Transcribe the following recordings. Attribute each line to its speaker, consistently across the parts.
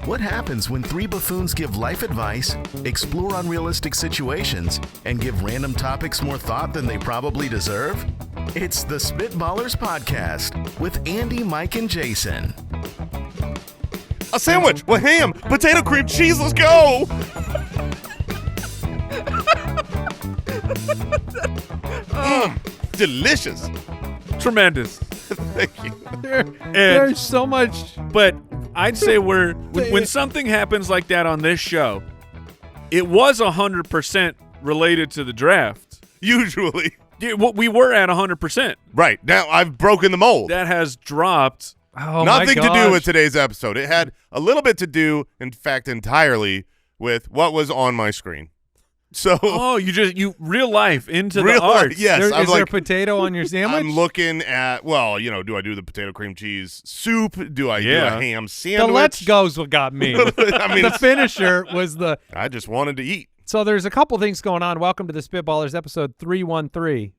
Speaker 1: What happens when three buffoons give life advice, explore unrealistic situations, and give random topics more thought than they probably deserve? It's the Spitballers Podcast with Andy, Mike, and Jason.
Speaker 2: A sandwich with ham, potato, cream cheese, let's go! Delicious.
Speaker 3: Tremendous.
Speaker 2: Thank you.
Speaker 3: There's
Speaker 4: so much.
Speaker 3: But I'd say when something happens like that on this show, it was 100% related to the draft.
Speaker 2: Usually.
Speaker 3: Yeah, we were at 100%.
Speaker 2: Right. Now I've broken the mold.
Speaker 3: That has dropped.
Speaker 4: Oh,
Speaker 2: Nothing to do with today's episode. It had a little bit to do, in fact, entirely with what was on my screen. So
Speaker 3: you real life into
Speaker 2: real
Speaker 3: the art.
Speaker 2: life, yes.
Speaker 4: Is there a potato on your sandwich?
Speaker 2: I'm looking at, do I do the potato cream cheese soup? Do I do a ham sandwich?
Speaker 4: The let's go's what got me.
Speaker 2: I mean,
Speaker 4: the finisher was the.
Speaker 2: I just wanted to eat.
Speaker 4: So there's a couple things going on. Welcome to the Spitballers, episode 313.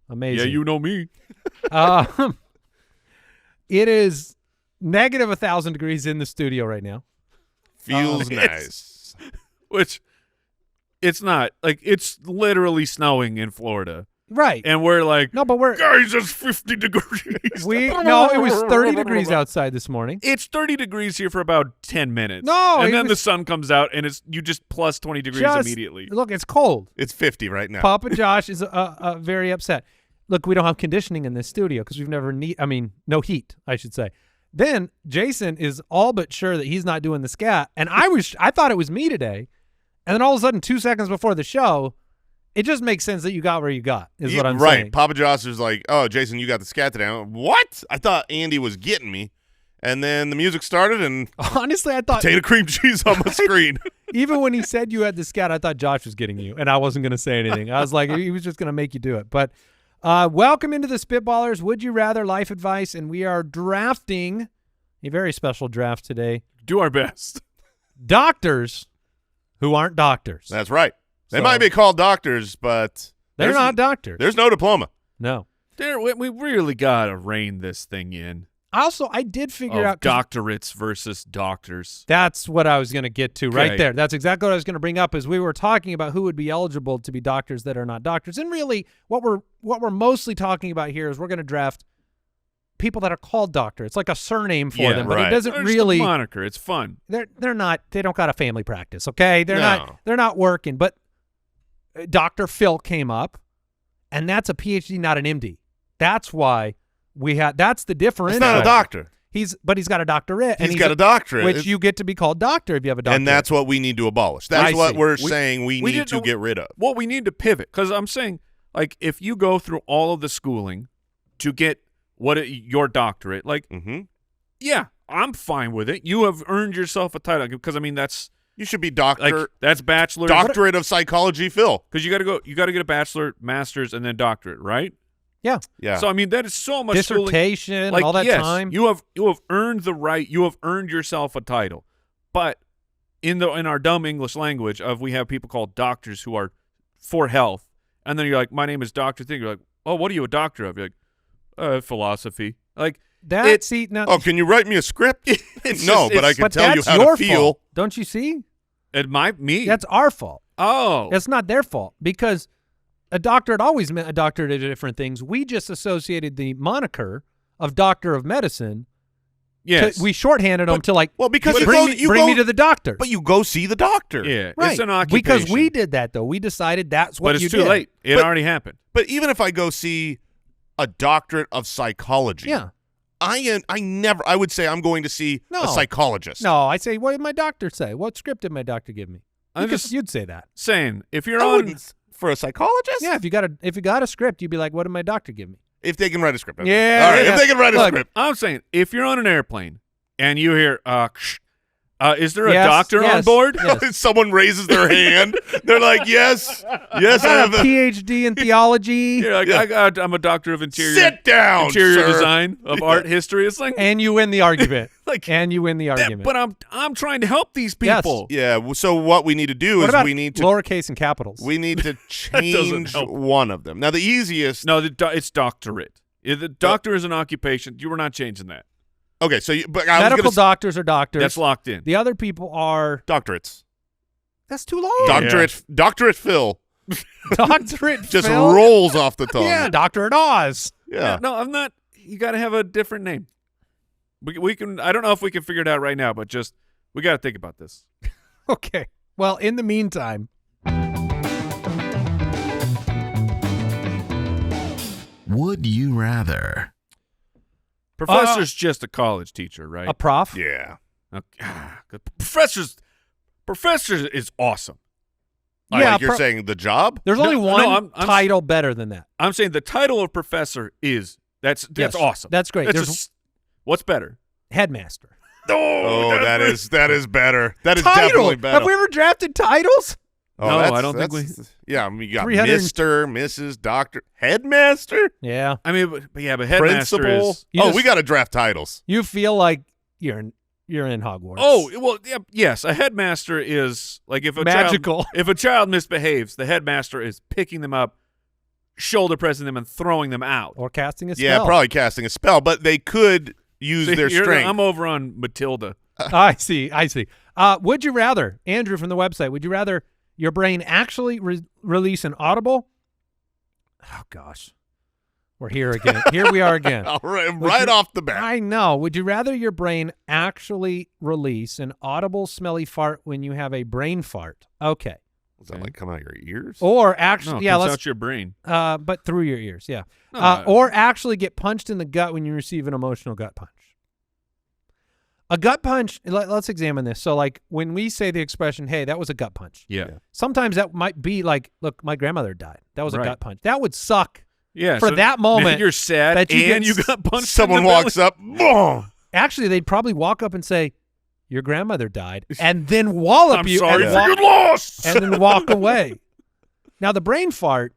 Speaker 4: Amazing.
Speaker 3: Yeah, you know me.
Speaker 4: It is negative 1,000 degrees in the studio right now.
Speaker 2: Feels nice.
Speaker 3: Which it's not. Like, it's literally snowing in Florida.
Speaker 4: Right.
Speaker 3: And we're like,
Speaker 4: no, but we're
Speaker 3: guys, it's 50 degrees.
Speaker 4: It was 30 degrees outside this morning.
Speaker 3: It's 30 degrees here for about 10 minutes.
Speaker 4: No,
Speaker 3: and then the sun comes out and you just plus 20 degrees immediately.
Speaker 4: Look, it's cold.
Speaker 2: It's 50 right now.
Speaker 4: Papa Josh is very upset. Look, we don't have conditioning in this studio because we've never no heat, I should say. Then Jason is all but sure that he's not doing the scat, and I thought it was me today, and then all of a sudden 2 seconds before the show, it just makes sense that you got where you got, is what I'm saying.
Speaker 2: Right. Papa Josh is like, oh, Jason, you got the scat today. I'm like, what? I thought Andy was getting me. And then the music started, and
Speaker 4: honestly, I thought
Speaker 2: potato cream cheese on my screen.
Speaker 4: Even when he said you had the scat, I thought Josh was getting you, and I wasn't going to say anything. I was like, he was just going to make you do it. But welcome into the Spitballers Would You Rather Life Advice, and we are drafting a very special draft today.
Speaker 3: Do our best.
Speaker 4: Doctors who aren't doctors.
Speaker 2: That's right. They might be called doctors, but
Speaker 4: they're not doctors.
Speaker 2: There's no diploma.
Speaker 4: No.
Speaker 3: We really got to rein this thing in.
Speaker 4: Also, I did figure out
Speaker 3: doctorates versus doctors.
Speaker 4: That's what I was going to get to right there. That's exactly what I was going to bring up as we were talking about who would be eligible to be doctors that are not doctors. And really, what we're mostly talking about here is we're going to draft people that are called doctor. It's like a surname for them, but it doesn't really
Speaker 3: just a moniker. It's fun.
Speaker 4: They're not. They don't got a family practice. Okay, they're not working. But Dr. Phil came up, and that's a PhD, not an MD. That's why. That's the difference.
Speaker 2: He's not a doctor.
Speaker 4: But he's got a doctorate.
Speaker 2: He's got a doctorate.
Speaker 4: Which you get to be called doctor if you have a doctorate.
Speaker 2: And that's what we need to abolish. That's what we're saying we need to get rid of.
Speaker 3: Well, we need to pivot. Because I'm saying, like, if you go through all of the schooling to get your doctorate, like, yeah, I'm fine with it. You have earned yourself a title. Because, I mean, that's...
Speaker 2: You should be doctor.
Speaker 3: Like, that's bachelor.
Speaker 2: Doctorate of psychology, Phil.
Speaker 3: Because you got to get a bachelor, master's, and then doctorate, right?
Speaker 4: Yeah.
Speaker 2: Yeah.
Speaker 3: So I mean that is so much
Speaker 4: dissertation,
Speaker 3: like,
Speaker 4: all that
Speaker 3: yes,
Speaker 4: time.
Speaker 3: You have earned the right. You have earned yourself a title. But in our dumb English language we have people called doctors who are for health, and then you're like, my name is Dr. Thing. You're like, oh, what are you a doctor of? You're like, philosophy. Like
Speaker 4: that.
Speaker 2: Oh, can you write me a script? But I can tell you how to feel.
Speaker 4: Fault. Don't you see? That's our fault.
Speaker 3: Oh,
Speaker 4: it's not their fault because. A doctorate always meant a doctorate of different things. We just associated the moniker of doctor of medicine.
Speaker 3: Yes.
Speaker 4: We shorthanded them to like,
Speaker 2: because
Speaker 4: bring me to the doctor.
Speaker 2: But you go see the doctor.
Speaker 3: Yeah,
Speaker 4: right.
Speaker 3: It's an occupation.
Speaker 4: Because we did that, though. We decided that's what you did.
Speaker 3: But it's too late. It already happened.
Speaker 2: But even if I go see a doctorate of psychology, I would say I'm going to see a psychologist.
Speaker 4: No, I say, what did my doctor say? What script did my doctor give me? You'd say that.
Speaker 3: Saying, if you're
Speaker 2: for a psychologist?
Speaker 4: Yeah, if you got a script, you'd be like, what did my doctor give me?
Speaker 2: If they can write a script.
Speaker 4: Yeah.
Speaker 2: All right, if they can write a script.
Speaker 3: I'm saying, if you're on an airplane and you hear, is there a doctor on board?
Speaker 4: Yes.
Speaker 2: Someone raises their hand. They're like, yes, I
Speaker 4: have a PhD in theology.
Speaker 3: You're like, I'm a doctor of interior.
Speaker 2: Sit down,
Speaker 3: interior design of art history. It's like,
Speaker 4: and you win the argument. And you win the argument.
Speaker 3: But I'm trying to help these people.
Speaker 2: Yes. Yeah. So what we need to do is we need to
Speaker 4: lowercase and capitals.
Speaker 2: We need to change one of them. Now the easiest.
Speaker 3: No, it's doctorate. The doctor is an occupation. You were not changing that.
Speaker 2: Okay, so
Speaker 4: medical doctors are doctors.
Speaker 3: That's locked in.
Speaker 4: The other people are
Speaker 2: doctorates.
Speaker 4: That's too long.
Speaker 2: Doctorate Phil.
Speaker 4: Doctorate
Speaker 2: just
Speaker 4: Phil?
Speaker 2: rolls off the tongue.
Speaker 4: Yeah, Doctorate Oz.
Speaker 2: Yeah.
Speaker 3: No, I'm not. You got to have a different name. We can. I don't know if we can figure it out right now, but we got to think about this.
Speaker 4: Okay. Well, in the meantime,
Speaker 1: would you rather?
Speaker 3: Professor's just a college teacher, right?
Speaker 4: A prof?
Speaker 2: Yeah.
Speaker 3: Okay. Professor is awesome.
Speaker 4: Yeah,
Speaker 2: like you're saying the job?
Speaker 4: There's only one title better than that.
Speaker 3: I'm saying the title of professor is that's awesome.
Speaker 4: That's great.
Speaker 3: What's better?
Speaker 4: Headmaster.
Speaker 2: Oh, that is better. That is
Speaker 4: title.
Speaker 2: Definitely better.
Speaker 4: Have we ever drafted titles?
Speaker 2: Oh,
Speaker 3: no, I don't think we.
Speaker 2: Yeah, I mean, you got Mr., Mrs., Doctor, Headmaster.
Speaker 4: Yeah,
Speaker 3: I mean, but Headmaster
Speaker 2: Principal.
Speaker 3: is.
Speaker 2: We got to draft titles.
Speaker 4: You feel like you're in Hogwarts.
Speaker 3: Oh well, yeah, yes. A headmaster is like if a child misbehaves, the headmaster is picking them up, shoulder pressing them, and throwing them out,
Speaker 4: or casting a spell.
Speaker 2: Yeah, probably casting a spell, but they could use their strength.
Speaker 3: I'm over on Matilda.
Speaker 4: I see. Would you rather, Andrew from the website? Would you rather your brain actually release an audible? Oh gosh, we're here again. Here we are again.
Speaker 2: right off the bat.
Speaker 4: I know. Would you rather your brain actually release an audible smelly fart when you have a brain fart? Okay.
Speaker 2: Does that like come out your ears?
Speaker 4: Or actually,
Speaker 3: no, it comes out your brain.
Speaker 4: But through your ears, yeah.
Speaker 3: No,
Speaker 4: or actually get punched in the gut when you receive an emotional gut punch. A gut punch, let's examine this. So, like, when we say the expression, hey, that was a gut punch.
Speaker 3: Yeah.
Speaker 4: Sometimes that might be like, look, my grandmother died. That was a gut punch. That would suck.
Speaker 3: Yeah.
Speaker 4: For that moment.
Speaker 3: You're sad
Speaker 4: that
Speaker 3: you got punched.
Speaker 2: Someone walks up. Boom.
Speaker 4: Actually, they'd probably walk up and say, your grandmother died, and then wallop
Speaker 3: I'm
Speaker 4: you.
Speaker 3: sorry
Speaker 4: and
Speaker 3: for your loss.
Speaker 4: And then walk away. Now, the brain fart.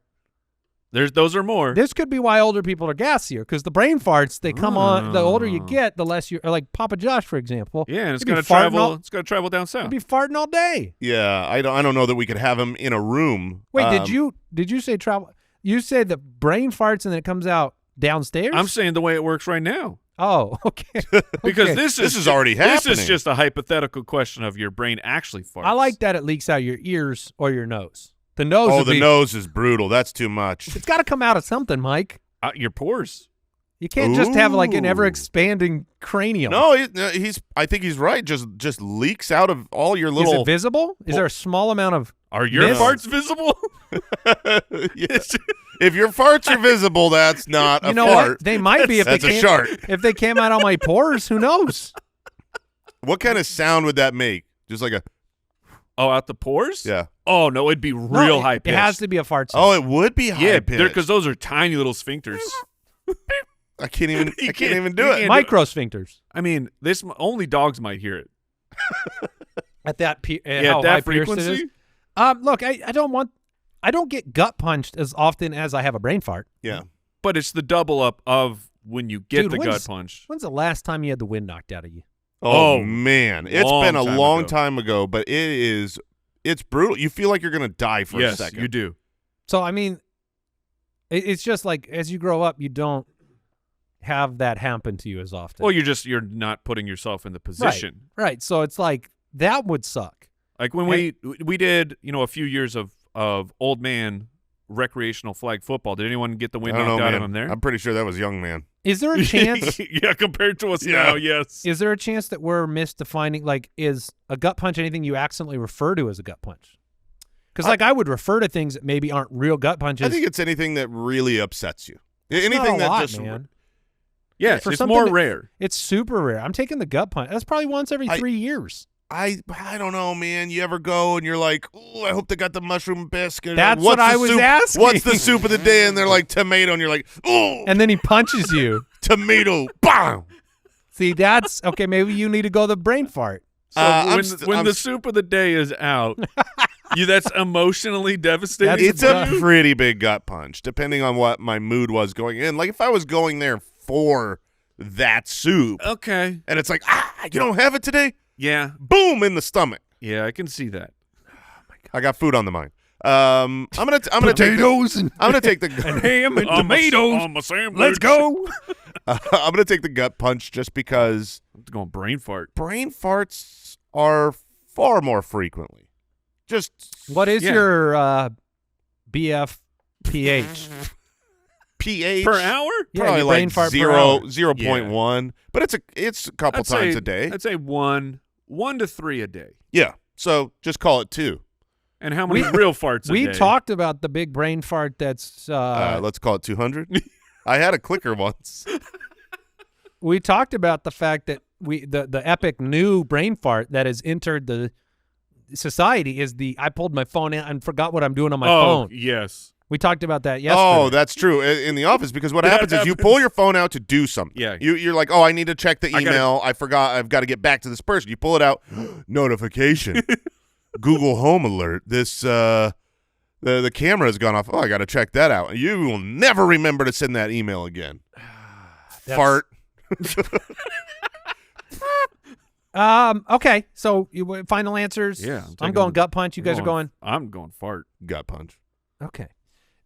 Speaker 3: Those are more.
Speaker 4: This could be why older people are gassier, because the brain farts, they come on. The older you get, the less you are. Like Papa Josh, for example.
Speaker 3: Yeah, and it's going to travel. It's going to travel down south.
Speaker 4: He'd be farting all day.
Speaker 2: Yeah, I don't know that we could have him in a room.
Speaker 4: Wait, did you say travel? You said the brain farts and then it comes out downstairs?
Speaker 3: I'm saying the way it works right now.
Speaker 4: Oh, okay.
Speaker 3: Because
Speaker 2: this is already happening.
Speaker 3: This is just a hypothetical question of your brain actually farts.
Speaker 4: I like that it leaks out your ears or your nose. The nose.
Speaker 2: Oh, the nose is brutal. That's too much.
Speaker 4: It's got to come out of something, Mike.
Speaker 3: Your pores.
Speaker 4: You can't just have like an ever-expanding cranium.
Speaker 2: No, I think he's right. Just leaks out of all your little.
Speaker 4: Is it visible? Is there a small amount of?
Speaker 3: Are your farts visible?
Speaker 2: Yes. If your farts are visible, that's not a fart.
Speaker 4: What? They might be if
Speaker 2: that's
Speaker 4: they
Speaker 2: a shark.
Speaker 4: If they came out on my pores, who knows?
Speaker 2: What kind of sound would that make? Just like a.
Speaker 3: Oh, out the pores?
Speaker 2: Yeah.
Speaker 3: Oh no, it'd be real high pitched.
Speaker 4: It has to be a fart sound.
Speaker 2: Oh, it would be high pitched.
Speaker 3: because those are tiny little sphincters.
Speaker 2: I can't even do it.
Speaker 4: Micro sphinctors.
Speaker 3: I mean, only dogs might hear it.
Speaker 4: At that
Speaker 3: at that frequency.
Speaker 4: Look, I don't get gut punched as often as I have a brain fart.
Speaker 2: Yeah.
Speaker 3: But it's the double up of when you get the gut punch.
Speaker 4: When's the last time you had the wind knocked out of you?
Speaker 2: Oh man, it's been a long time ago, but it's brutal. You feel like you're going to die for a second.
Speaker 3: Yes, you do.
Speaker 4: So, I mean, it's just like as you grow up, you don't have that happen to you as often.
Speaker 3: Well, you're not putting yourself in the position.
Speaker 4: Right. So it's like that would suck.
Speaker 3: Like when we did, a few years of old man recreational flag football. Did anyone get the wind knocked out of him there?
Speaker 2: I'm pretty sure that was young man.
Speaker 4: Is there a chance?
Speaker 3: Yeah, compared to us now, yes.
Speaker 4: Is there a chance that we're misdefining, like, is a gut punch anything you accidentally refer to as a gut punch? Because, I would refer to things that maybe aren't real gut punches.
Speaker 2: I think it's anything that really upsets you.
Speaker 4: It's
Speaker 2: anything
Speaker 4: not a lot,
Speaker 2: just
Speaker 4: man.
Speaker 3: Yes, it's more rare.
Speaker 4: It's super rare. I'm taking the gut punch. That's probably once every 3 years.
Speaker 2: I don't know, man. You ever go and you're like, oh, I hope they got the mushroom biscuit.
Speaker 4: That's what I was asking.
Speaker 2: What's the soup of the day? And they're like, tomato. And you're like, oh.
Speaker 4: And then he punches you.
Speaker 2: Tomato. Bam.
Speaker 4: See, that's, okay, maybe you need to go the brain fart.
Speaker 3: So when the soup of the day is out, that's emotionally devastating.
Speaker 2: It's a pretty big gut punch, depending on what my mood was going in. Like, if I was going there for that soup.
Speaker 3: Okay.
Speaker 2: And it's like, you don't have it today?
Speaker 3: Yeah.
Speaker 2: Boom in the stomach.
Speaker 3: Yeah, I can see that.
Speaker 2: Oh my God. I got food on the mind. I'm gonna
Speaker 4: potatoes
Speaker 2: I'm gonna take the
Speaker 4: and ham and tomatoes.
Speaker 3: On my sandwich.
Speaker 4: Let's go.
Speaker 2: I'm going to take the gut punch just because
Speaker 3: I'm going brain fart.
Speaker 2: brain farts are far more frequently. Just
Speaker 4: What is your BF pH?
Speaker 2: pH
Speaker 3: Per hour?
Speaker 4: Yeah,
Speaker 2: probably
Speaker 4: your brain
Speaker 2: like
Speaker 4: fart per
Speaker 2: 0.1, but it's a couple times a day.
Speaker 3: I'd say 1 to 3 a day.
Speaker 2: Yeah, so just call it 2.
Speaker 3: And how many real farts a
Speaker 4: We
Speaker 3: day?
Speaker 4: talked about the big brain fart that's
Speaker 2: Let's call it 200. I had a clicker once.
Speaker 4: we talked about the fact that the epic new brain fart that has entered the society is I pulled my phone out and forgot what I'm doing on my phone.
Speaker 3: Yes.
Speaker 4: We talked about that yesterday.
Speaker 2: Oh, that's true. In the office, because what happens is you pull your phone out to do something.
Speaker 3: Yeah.
Speaker 2: You're like, oh, I need to check the email. I forgot. I've got to get back to this person. You pull it out. Notification. Google Home alert. This the camera has gone off. Oh, I got to check that out. You will never remember to send that email again. Fart.
Speaker 4: Okay. So final answers.
Speaker 3: Yeah.
Speaker 4: I'm going gut punch. You guys are going.
Speaker 3: I'm going fart.
Speaker 2: Gut punch.
Speaker 4: Okay.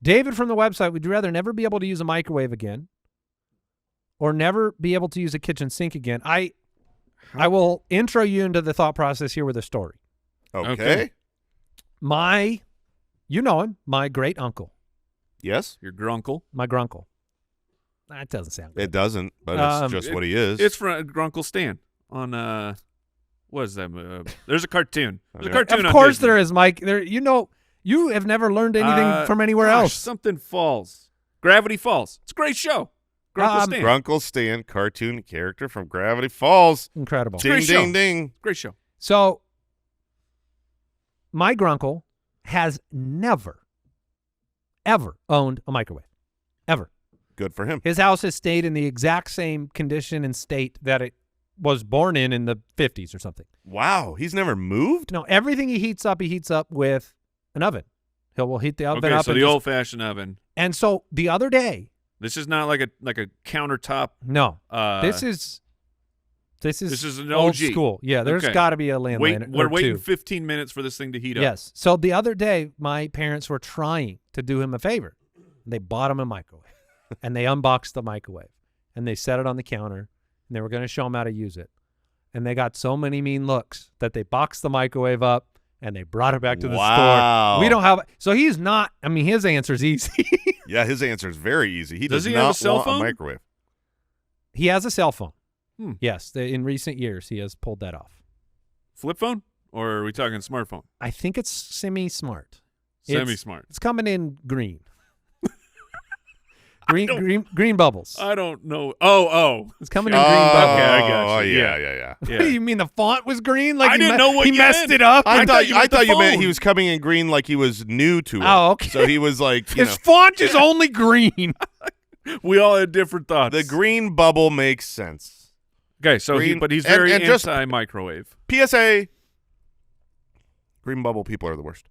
Speaker 4: David from the website, would you rather never be able to use a microwave again or never be able to use a kitchen sink again? I will intro you into the thought process here with a story.
Speaker 2: Okay.
Speaker 4: You know him, my great uncle,
Speaker 2: Yes.
Speaker 3: Your grunkle.
Speaker 4: my grunkle. That doesn't sound good.
Speaker 2: It doesn't, but it's just what he is.
Speaker 3: It's from Grunkle Stan on what is that? There's a cartoon. There's a cartoon.
Speaker 4: Of course there is, Mike. You have never learned anything from anywhere else.
Speaker 3: Something Falls. Gravity Falls. It's a great show. Grunkle Stan.
Speaker 2: Grunkle Stan, cartoon character from Gravity Falls.
Speaker 4: Incredible.
Speaker 2: Ding,
Speaker 3: great
Speaker 2: ding,
Speaker 3: show.
Speaker 2: ding.
Speaker 3: Great show.
Speaker 4: So my grunkle has never, ever owned a microwave. Ever.
Speaker 2: Good for him.
Speaker 4: His house has stayed in the exact same condition and state that it was born in the 50s or something.
Speaker 2: Wow. He's never moved?
Speaker 4: No, everything he heats up with an oven. Will heat the oven
Speaker 3: Okay,
Speaker 4: up.
Speaker 3: so the old-fashioned oven.
Speaker 4: And so the other day.
Speaker 3: This is not like a countertop.
Speaker 4: No. This is
Speaker 3: an
Speaker 4: old
Speaker 3: OG.
Speaker 4: school. Yeah, there's
Speaker 3: Okay.
Speaker 4: got to be a landline.
Speaker 3: We're waiting
Speaker 4: two.
Speaker 3: 15 minutes for this thing to heat up.
Speaker 4: Yes. So the other day, my parents were trying to do him a favor. They bought him a microwave, and they unboxed the microwave, and they set it on the counter, and they were going to show him how to use it. And they got so many mean looks that they boxed the microwave up, and they brought it back to the store. We don't have – so he's not – I mean, his answer's easy.
Speaker 2: Yeah, his answer is very easy. Does
Speaker 3: he
Speaker 2: not
Speaker 3: have a cell
Speaker 2: want
Speaker 3: phone?
Speaker 2: a microwave.
Speaker 4: He has a cell phone.
Speaker 3: Hmm.
Speaker 4: Yes. In recent years, he has pulled that off.
Speaker 3: Flip phone? Or are we talking smartphone?
Speaker 4: I think it's semi-smart.
Speaker 3: Semi-smart.
Speaker 4: It's coming in green. green bubbles.
Speaker 3: I don't know. Oh.
Speaker 4: It's coming in green bubbles.
Speaker 3: Okay, I got you.
Speaker 2: Oh, yeah.
Speaker 4: What do you mean the font was green? Like
Speaker 3: I didn't know what
Speaker 4: he
Speaker 3: you
Speaker 4: messed
Speaker 3: meant.
Speaker 4: it up.
Speaker 2: I thought you
Speaker 3: phone.
Speaker 2: meant he was coming in green like he was new to it.
Speaker 4: Oh, okay.
Speaker 2: So he was like,
Speaker 4: His font is only green.
Speaker 3: We all had different thoughts.
Speaker 2: the green bubble makes sense.
Speaker 3: Okay, so
Speaker 2: green-
Speaker 3: but he's
Speaker 2: and-
Speaker 3: very
Speaker 2: and just-
Speaker 3: anti-microwave.
Speaker 2: PSA, green bubble people are the worst.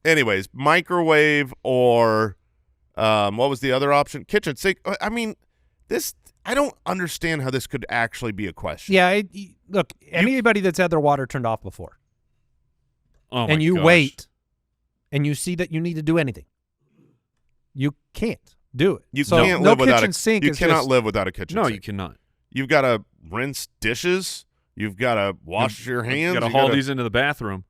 Speaker 2: Anyways, microwave or what was the other option? Kitchen sink. I mean, I don't understand how this could actually be a question.
Speaker 4: Yeah, look, anybody that's had their water turned off before,
Speaker 3: Oh my
Speaker 4: and you
Speaker 3: gosh.
Speaker 4: wait, and you see that you need to do anything, you can't do it.
Speaker 2: You
Speaker 4: So
Speaker 2: can't
Speaker 4: no
Speaker 2: live without
Speaker 4: kitchen
Speaker 2: a
Speaker 4: sink.
Speaker 2: You
Speaker 4: is
Speaker 2: cannot
Speaker 4: just,
Speaker 2: live without a kitchen
Speaker 3: No,
Speaker 2: sink.
Speaker 3: you cannot.
Speaker 2: You've got to rinse dishes. You've got to wash your hands.
Speaker 3: You got to haul these into the bathroom.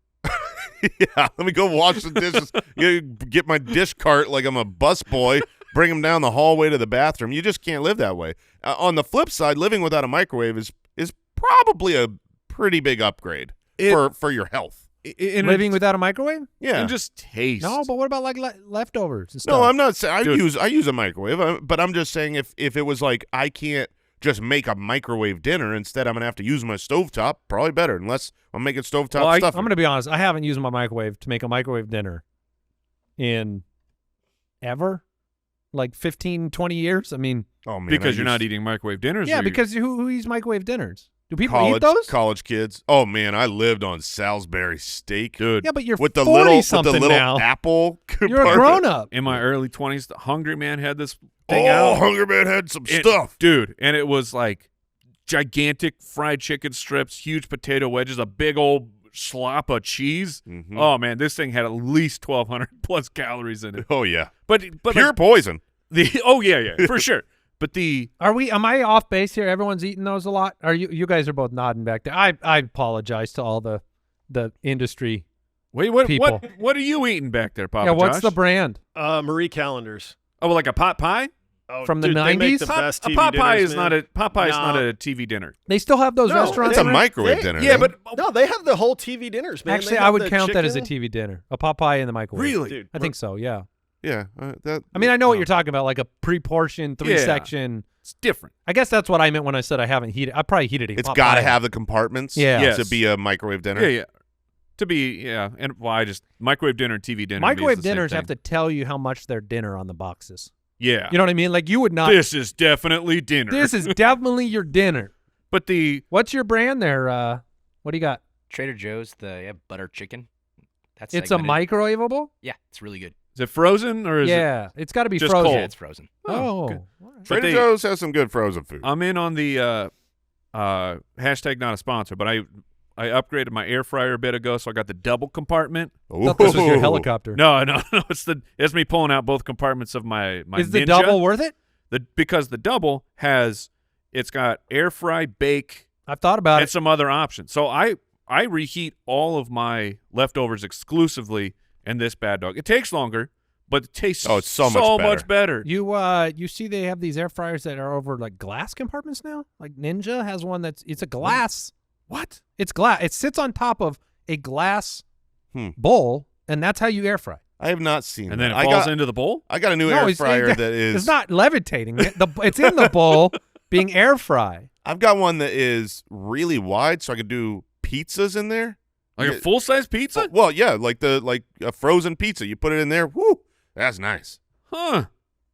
Speaker 2: Yeah, let me go wash the dishes. You get my dish cart like I'm a busboy, bring them down the hallway to the bathroom. You just can't live that way. On the flip side, living without a microwave is probably a pretty big upgrade for your health.
Speaker 4: living without a microwave.
Speaker 2: Yeah,
Speaker 3: And just taste.
Speaker 4: No, but what about like leftovers and stuff?
Speaker 2: no, I'm not saying
Speaker 3: Dude.
Speaker 2: I use a microwave, but I'm just saying if it was like I can't just make a microwave dinner, instead I'm gonna have to use my stovetop. Probably better, unless I'm making stovetop stuff.
Speaker 4: I'm going to be honest. I haven't used my microwave to make a microwave dinner in ever, like 15, 20 years. I mean,
Speaker 2: oh man,
Speaker 3: because you're not eating microwave dinners.
Speaker 4: yeah,
Speaker 3: or you-
Speaker 4: because who eats microwave dinners? Do people eat those?
Speaker 2: college kids. Oh man, I lived on Salisbury steak,
Speaker 3: dude.
Speaker 4: Yeah, but you're
Speaker 2: with the
Speaker 4: 40-something
Speaker 2: little
Speaker 4: now.
Speaker 2: apple.
Speaker 4: You're a
Speaker 2: compartment.
Speaker 4: grown-up.
Speaker 3: In my early 20s, the Hungry Man had this thing
Speaker 2: Oh,
Speaker 3: out.
Speaker 2: Hungry Man had some stuff.
Speaker 3: Dude, and it was like gigantic fried chicken strips, huge potato wedges, a big old slop of cheese.
Speaker 2: Mhm.
Speaker 3: Oh man, this thing had at least 1,200 plus calories in it.
Speaker 2: Oh yeah,
Speaker 3: But
Speaker 2: pure
Speaker 3: like,
Speaker 2: poison.
Speaker 3: yeah, for sure. But
Speaker 4: Am I off base here? Everyone's eating those a lot? You guys are both nodding back there. I apologize to all the industry people.
Speaker 3: What are you eating back there, Papa
Speaker 4: Yeah, what's
Speaker 3: Josh?
Speaker 4: the brand?
Speaker 5: Marie Callender's.
Speaker 3: Oh, like a pot pie?
Speaker 5: Oh,
Speaker 4: From the
Speaker 5: dude, they make
Speaker 4: 90s?
Speaker 5: the best
Speaker 3: A
Speaker 5: TV
Speaker 3: pot pie
Speaker 5: dinners,
Speaker 3: is
Speaker 5: man.
Speaker 3: not
Speaker 5: Nah.
Speaker 3: a TV dinner.
Speaker 4: They still have those
Speaker 5: No,
Speaker 4: restaurants?
Speaker 2: It's a
Speaker 4: in there?
Speaker 2: microwave
Speaker 5: They-
Speaker 2: dinner.
Speaker 3: Yeah,
Speaker 2: right?
Speaker 3: but
Speaker 5: No, they have the whole TV dinners, man.
Speaker 4: Actually,
Speaker 5: They
Speaker 4: I
Speaker 5: have
Speaker 4: would
Speaker 5: the
Speaker 4: count that as a
Speaker 5: chicken.
Speaker 4: TV dinner. A pot pie in the microwave.
Speaker 3: really,
Speaker 5: Dude,
Speaker 4: I think so, yeah.
Speaker 2: yeah, that.
Speaker 4: I mean, I know what you're talking about, like a pre-portioned, three-section.
Speaker 3: it's different.
Speaker 4: I guess that's what I meant when I said I haven't heated. I probably heated a
Speaker 2: It's
Speaker 4: pot
Speaker 2: got to
Speaker 4: pie.
Speaker 2: have the compartments.
Speaker 4: Yeah.
Speaker 3: Yes.
Speaker 2: To be a microwave dinner.
Speaker 3: Yeah. To be and I just microwave dinner and TV dinner.
Speaker 4: Microwave
Speaker 3: is the same
Speaker 4: dinners
Speaker 3: thing.
Speaker 4: have to tell you how much they're dinner on the boxes.
Speaker 3: Yeah.
Speaker 4: You know what I mean? Like you would not.
Speaker 3: This is definitely dinner.
Speaker 4: This is definitely your dinner.
Speaker 3: But
Speaker 4: What's your brand there? What do you got?
Speaker 6: Trader Joe's, the butter chicken. That's
Speaker 4: It's a
Speaker 6: segmented.
Speaker 4: microwavable?
Speaker 6: Yeah, it's really good.
Speaker 3: is it frozen or is it?
Speaker 4: Yeah, it's got to be
Speaker 3: just
Speaker 4: frozen.
Speaker 3: cold?
Speaker 6: Yeah, it's frozen.
Speaker 4: Oh,
Speaker 3: good.
Speaker 4: all right.
Speaker 2: Trader
Speaker 3: they-
Speaker 2: Joe's has some good frozen food.
Speaker 3: I'm in on the hashtag not a sponsor, but I upgraded my air fryer a bit ago, so I got the double compartment.
Speaker 4: I thought this was your
Speaker 2: Ooh.
Speaker 4: helicopter.
Speaker 3: No, it's me pulling out both compartments of my
Speaker 4: Is the
Speaker 3: Ninja.
Speaker 4: double worth it?
Speaker 3: Because the double it's got air fry, bake,
Speaker 4: I've thought about
Speaker 3: and
Speaker 4: it.
Speaker 3: some other options. So I reheat all of my leftovers exclusively in this bad dog. It takes longer, but it tastes
Speaker 2: it's so
Speaker 3: much better.
Speaker 4: You see they have these air fryers that are over like glass compartments now? Like Ninja has one it's a glass.
Speaker 3: What?
Speaker 4: It's glass. It sits on top of a glass
Speaker 2: Hmm.
Speaker 4: bowl, and that's how you air fry.
Speaker 2: I have not seen.
Speaker 3: And then it
Speaker 2: that.
Speaker 3: falls into the bowl?
Speaker 2: I got a new
Speaker 4: No,
Speaker 2: air
Speaker 4: it's-
Speaker 2: fryer
Speaker 4: it-
Speaker 2: that is.
Speaker 4: It's not levitating. It's in the bowl being air fry.
Speaker 2: I've got one that is really wide, so I could do pizzas in there.
Speaker 3: Like
Speaker 2: Yeah.
Speaker 3: a full-size pizza?
Speaker 2: Oh, well, yeah, like a frozen pizza. You put it in there. Whoo, that's nice.
Speaker 3: Huh.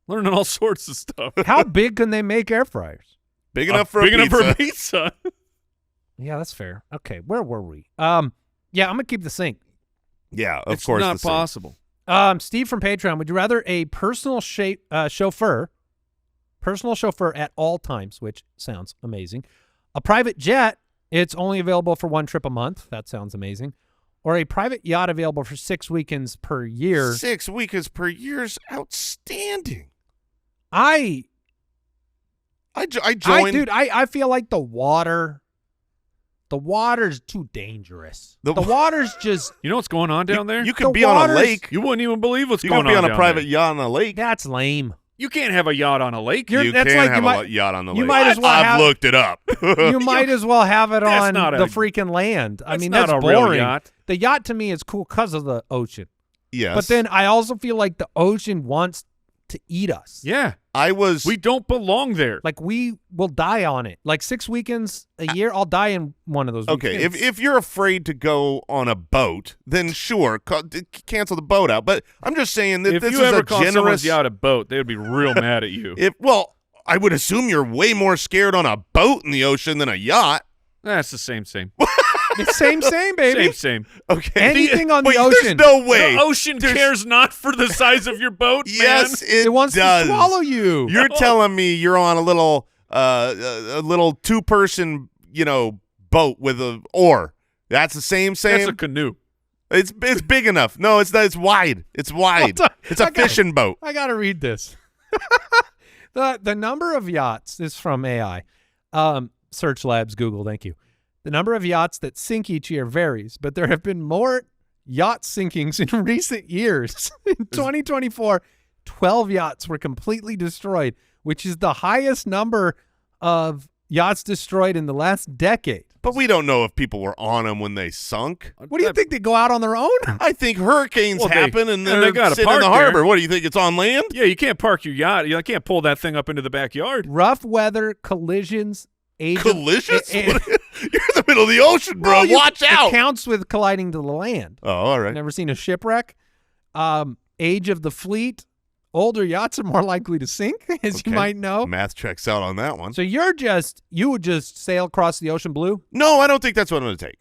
Speaker 3: Learning all sorts of stuff.
Speaker 4: How big can they make air fryers?
Speaker 2: Big enough for a
Speaker 3: big
Speaker 2: pizza.
Speaker 3: enough for a pizza.
Speaker 4: Yeah, that's fair. Okay, where were we? Yeah, I'm gonna keep the sink.
Speaker 2: Yeah, of
Speaker 3: It's
Speaker 2: course.
Speaker 3: not
Speaker 2: the same.
Speaker 3: possible.
Speaker 4: Steve from Patreon, would you rather a personal chauffeur at all times, which sounds amazing, a private jet, it's only available for one trip a month, that sounds amazing, or a private yacht available for 6 weekends per year?
Speaker 2: 6 weekends per year is outstanding.
Speaker 4: I
Speaker 2: joined.
Speaker 4: I feel like the water's too dangerous.
Speaker 2: The
Speaker 4: The water's just
Speaker 3: You know what's going on down there?
Speaker 2: You could
Speaker 4: The
Speaker 2: be on a
Speaker 4: water's-
Speaker 2: lake.
Speaker 3: You wouldn't even believe what's
Speaker 2: You
Speaker 3: going
Speaker 2: could be on a
Speaker 3: down
Speaker 2: private
Speaker 3: there.
Speaker 2: yacht on a lake.
Speaker 4: that's lame.
Speaker 3: You can't have a yacht on a lake.
Speaker 4: You're-
Speaker 2: You
Speaker 4: that's
Speaker 2: can
Speaker 4: like you
Speaker 2: have
Speaker 4: might-
Speaker 2: a yacht on the
Speaker 4: you
Speaker 2: lake.
Speaker 4: might as well
Speaker 2: I've
Speaker 4: have-
Speaker 2: looked it up.
Speaker 4: You might as well have it
Speaker 3: That's
Speaker 4: on
Speaker 3: not
Speaker 4: the
Speaker 3: a-
Speaker 4: freaking land. I
Speaker 3: that's
Speaker 4: mean,
Speaker 3: not
Speaker 4: that's
Speaker 3: a real
Speaker 4: boring.
Speaker 3: yacht.
Speaker 4: The yacht to me is cool because of the ocean.
Speaker 2: Yes.
Speaker 4: But then I also feel like the ocean wants to eat us.
Speaker 3: Yeah.
Speaker 2: I was.
Speaker 3: We don't belong there.
Speaker 4: Like we will die on it. Like 6 weekends a year, I'll die in one of those
Speaker 2: Okay,
Speaker 4: weekends.
Speaker 2: if you're afraid to go on a boat, then sure, cancel the boat out. But I'm just saying that
Speaker 3: if
Speaker 2: this
Speaker 3: you
Speaker 2: is
Speaker 3: ever
Speaker 2: a
Speaker 3: call
Speaker 2: generous.
Speaker 3: someone's yacht a boat, they would be real mad at you.
Speaker 2: Well, I would assume you're way more scared on a boat in the ocean than a yacht.
Speaker 3: That's the same.
Speaker 4: It's same, baby.
Speaker 3: Same.
Speaker 2: Okay,
Speaker 4: Anything on the
Speaker 2: Wait,
Speaker 4: ocean.
Speaker 2: There's no way.
Speaker 3: The ocean cares not for the size of your boat,
Speaker 2: Yes,
Speaker 3: man.
Speaker 2: it
Speaker 4: It wants
Speaker 2: does.
Speaker 4: to swallow you.
Speaker 2: You're telling me you're on a little 2-person, boat with a oar. That's the same.
Speaker 3: That's a canoe.
Speaker 2: It's big enough. No, it's not. It's wide. It's wide.
Speaker 4: Hold on.
Speaker 2: It's a
Speaker 4: I got-
Speaker 2: fishing boat.
Speaker 4: I got to read this. The number of yachts is from AI. Search Labs, Google, thank you. The number of yachts that sink each year varies, but there have been more yacht sinkings in recent years. In 2024, 12 yachts were completely destroyed, which is the highest number of yachts destroyed in the last decade.
Speaker 2: But we don't know if people were on them when they sunk.
Speaker 4: What do you think? They go out on their own?
Speaker 2: I think hurricanes
Speaker 3: Well,
Speaker 2: happen and
Speaker 3: and
Speaker 2: they're
Speaker 3: they gotta
Speaker 2: sitting in the
Speaker 3: park there.
Speaker 2: harbor. What do you think? It's on land?
Speaker 3: Yeah, you can't park your yacht. You can't pull that thing up into the backyard.
Speaker 4: Rough weather, collisions, age of-
Speaker 2: Collisions?
Speaker 4: eh, eh,
Speaker 2: You're in the middle of the ocean, bro.
Speaker 4: Well,
Speaker 2: Watch out.
Speaker 4: It counts with colliding to the land.
Speaker 2: Oh, all right.
Speaker 4: Never seen a shipwreck. Age of the fleet. Older yachts are more likely to sink, as
Speaker 2: Okay.
Speaker 4: you might know.
Speaker 2: Math checks out on that one.
Speaker 4: So you would just sail across the ocean blue?
Speaker 2: No, I don't think that's what I'm going to take.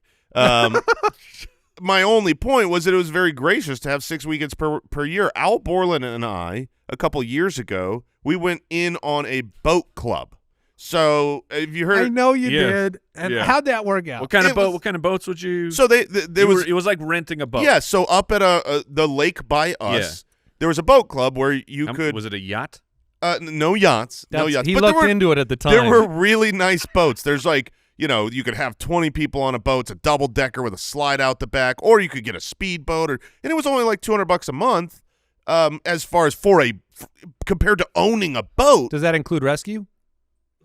Speaker 2: My only point was that it was very gracious to have 6 weekends per year. Al Borland and I, a couple years ago, we went in on a boat club. So have you heard?
Speaker 4: I know you
Speaker 3: Yeah.
Speaker 4: did. And
Speaker 3: Yeah.
Speaker 4: how'd that work out?
Speaker 3: What kind
Speaker 2: It
Speaker 3: of boat?
Speaker 2: was-
Speaker 3: What kind of boats would you?
Speaker 2: So there was
Speaker 3: it was like renting a boat.
Speaker 2: yeah. So up at the lake by us, there was a boat club where you could.
Speaker 3: Was it a yacht?
Speaker 2: No yachts. No yachts.
Speaker 4: He
Speaker 2: But
Speaker 4: looked into it at the time.
Speaker 2: there were really nice boats. There's like, you could have 20 people on a boat. It's a double-decker with a slide out the back, or you could get a speedboat, and it was only like $200 a month as far as compared to owning a boat.
Speaker 4: Does that include rescue?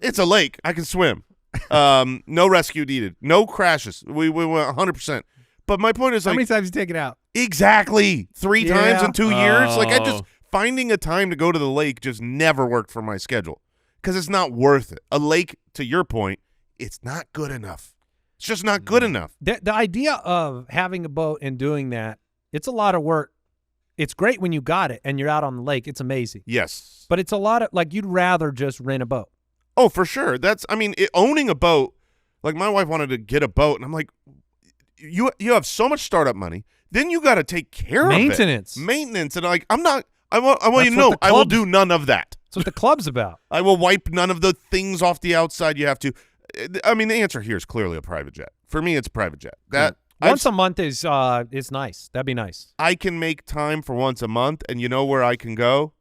Speaker 2: It's a lake. I can swim. No rescue needed. No crashes. We went 100%. But my point is,
Speaker 4: How
Speaker 2: like,
Speaker 4: many times you take it out?
Speaker 2: exactly 3 times in 2 years. Like,
Speaker 3: Oh.
Speaker 2: finding a time to go to the lake just never worked for my schedule because it's not worth it. A lake, to your point, it's not good enough. It's just not good enough.
Speaker 4: The idea of having a boat and doing that, it's a lot of work. It's great when you got it and you're out on the lake. It's amazing.
Speaker 2: Yes.
Speaker 4: But it's a lot of, like, you'd rather just rent a boat.
Speaker 2: Oh, for sure. Owning a boat, like my wife wanted to get a boat, and I'm like, you have so much startup money, then you got to take care of it. Maintenance. And like, I want
Speaker 4: That's
Speaker 2: you to
Speaker 4: what
Speaker 2: know,
Speaker 4: the
Speaker 2: I will
Speaker 4: clubs-
Speaker 2: do none of that.
Speaker 4: That's what the club's about.
Speaker 2: I will wipe none of the things off the outside you have to. I mean, the answer here is clearly a private jet. For me, it's a private jet.
Speaker 4: Once a month is nice. That'd be nice.
Speaker 2: I can make time for once a month, and you know where I can go?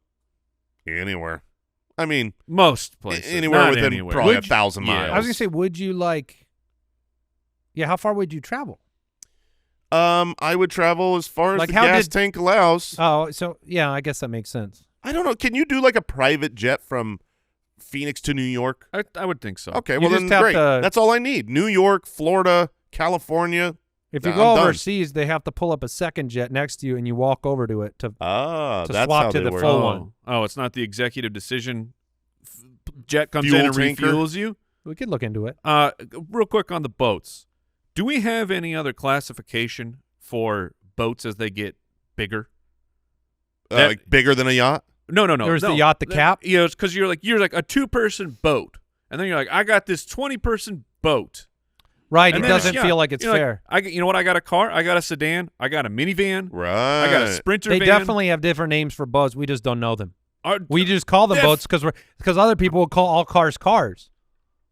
Speaker 2: Anywhere. I mean,
Speaker 3: Most places.
Speaker 2: anywhere
Speaker 3: Not
Speaker 2: within
Speaker 3: anywhere.
Speaker 2: probably
Speaker 3: Would you-
Speaker 2: 1,000
Speaker 3: yeah.
Speaker 2: miles.
Speaker 4: I was going to say, would you how far would you travel?
Speaker 2: I would travel as far as
Speaker 4: Like,
Speaker 2: the
Speaker 4: how
Speaker 2: gas
Speaker 4: did-
Speaker 2: tank allows.
Speaker 4: Oh, so, yeah, I guess that makes sense.
Speaker 2: I don't know. Can you do like a private jet from Phoenix to New York?
Speaker 3: I would think so.
Speaker 2: Okay,
Speaker 4: You
Speaker 2: well
Speaker 4: just
Speaker 2: then
Speaker 4: have
Speaker 2: great.
Speaker 4: to-
Speaker 2: That's all I need. New York, Florida, California.
Speaker 4: If you
Speaker 2: I'm
Speaker 4: go
Speaker 2: done.
Speaker 4: overseas, they have to pull up a second jet next to you, and you walk over to it to
Speaker 2: That's
Speaker 4: swap
Speaker 2: how
Speaker 4: to
Speaker 2: they
Speaker 4: the
Speaker 2: work.
Speaker 4: full
Speaker 3: Oh.
Speaker 4: one.
Speaker 3: Oh, it's not the executive decision. Jet comes
Speaker 2: Fuel
Speaker 3: in and
Speaker 2: tanker?
Speaker 3: refuels you.
Speaker 4: We could look into it.
Speaker 3: Real quick on the boats. Do we have any other classification for boats as they get bigger?
Speaker 2: Like bigger than a yacht?
Speaker 3: No.
Speaker 4: There's the yacht, the cap.
Speaker 3: Yeah, it's because you're like a 2-person boat, and then you're like, I got this 20-person boat.
Speaker 4: Right,
Speaker 3: And
Speaker 4: it
Speaker 3: then
Speaker 4: doesn't
Speaker 3: yeah,
Speaker 4: feel like it's
Speaker 3: you're
Speaker 4: fair.
Speaker 3: You know what? I got a car. I got a sedan. I got a minivan.
Speaker 2: Right.
Speaker 3: I got a Sprinter
Speaker 4: They
Speaker 3: van.
Speaker 4: definitely have different names for boats. We just don't know them.
Speaker 3: Are-
Speaker 4: We just call them
Speaker 3: Def-
Speaker 4: boats because other people will call all cars cars.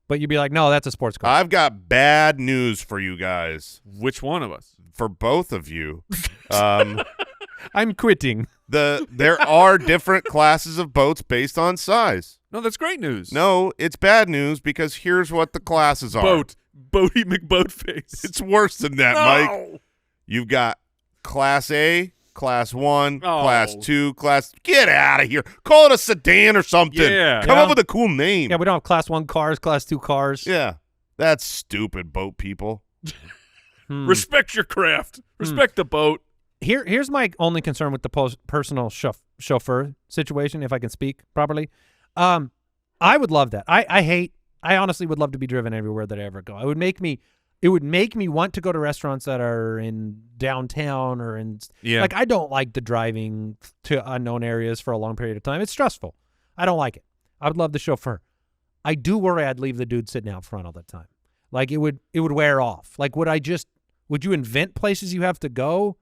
Speaker 4: But you'd be like, no, that's a sports car.
Speaker 2: I've got bad news for you guys.
Speaker 3: Which one of us?
Speaker 2: For both of you.
Speaker 4: I'm quitting.
Speaker 2: There are different classes of boats based on size.
Speaker 3: No, that's great news.
Speaker 2: No, it's bad news because here's what the classes are.
Speaker 3: Boaty McBoatface.
Speaker 2: It's worse than that,
Speaker 3: no.
Speaker 2: Mike. You've got Class A, Class 1,
Speaker 3: Oh.
Speaker 2: Class 2, Get out of here. Call it a sedan or something.
Speaker 3: Yeah.
Speaker 2: Come
Speaker 4: Yeah.
Speaker 2: up with a cool name.
Speaker 4: Yeah, we don't have class 1 cars, class 2 cars.
Speaker 2: Yeah. That's stupid, boat people.
Speaker 4: Hmm.
Speaker 3: Respect your craft. Respect the boat.
Speaker 4: Here's my only concern with the personal chauffeur situation, if I can speak properly. I would love that. I honestly would love to be driven everywhere that I ever go. It would make me want to go to restaurants that are in downtown or in
Speaker 3: Yeah.
Speaker 4: like I don't like the driving to unknown areas for a long period of time. It's stressful. I don't like it. I would love the chauffeur. I do worry I'd leave the dude sitting out front all the time. Like it would wear off. Like would you invent places you have to go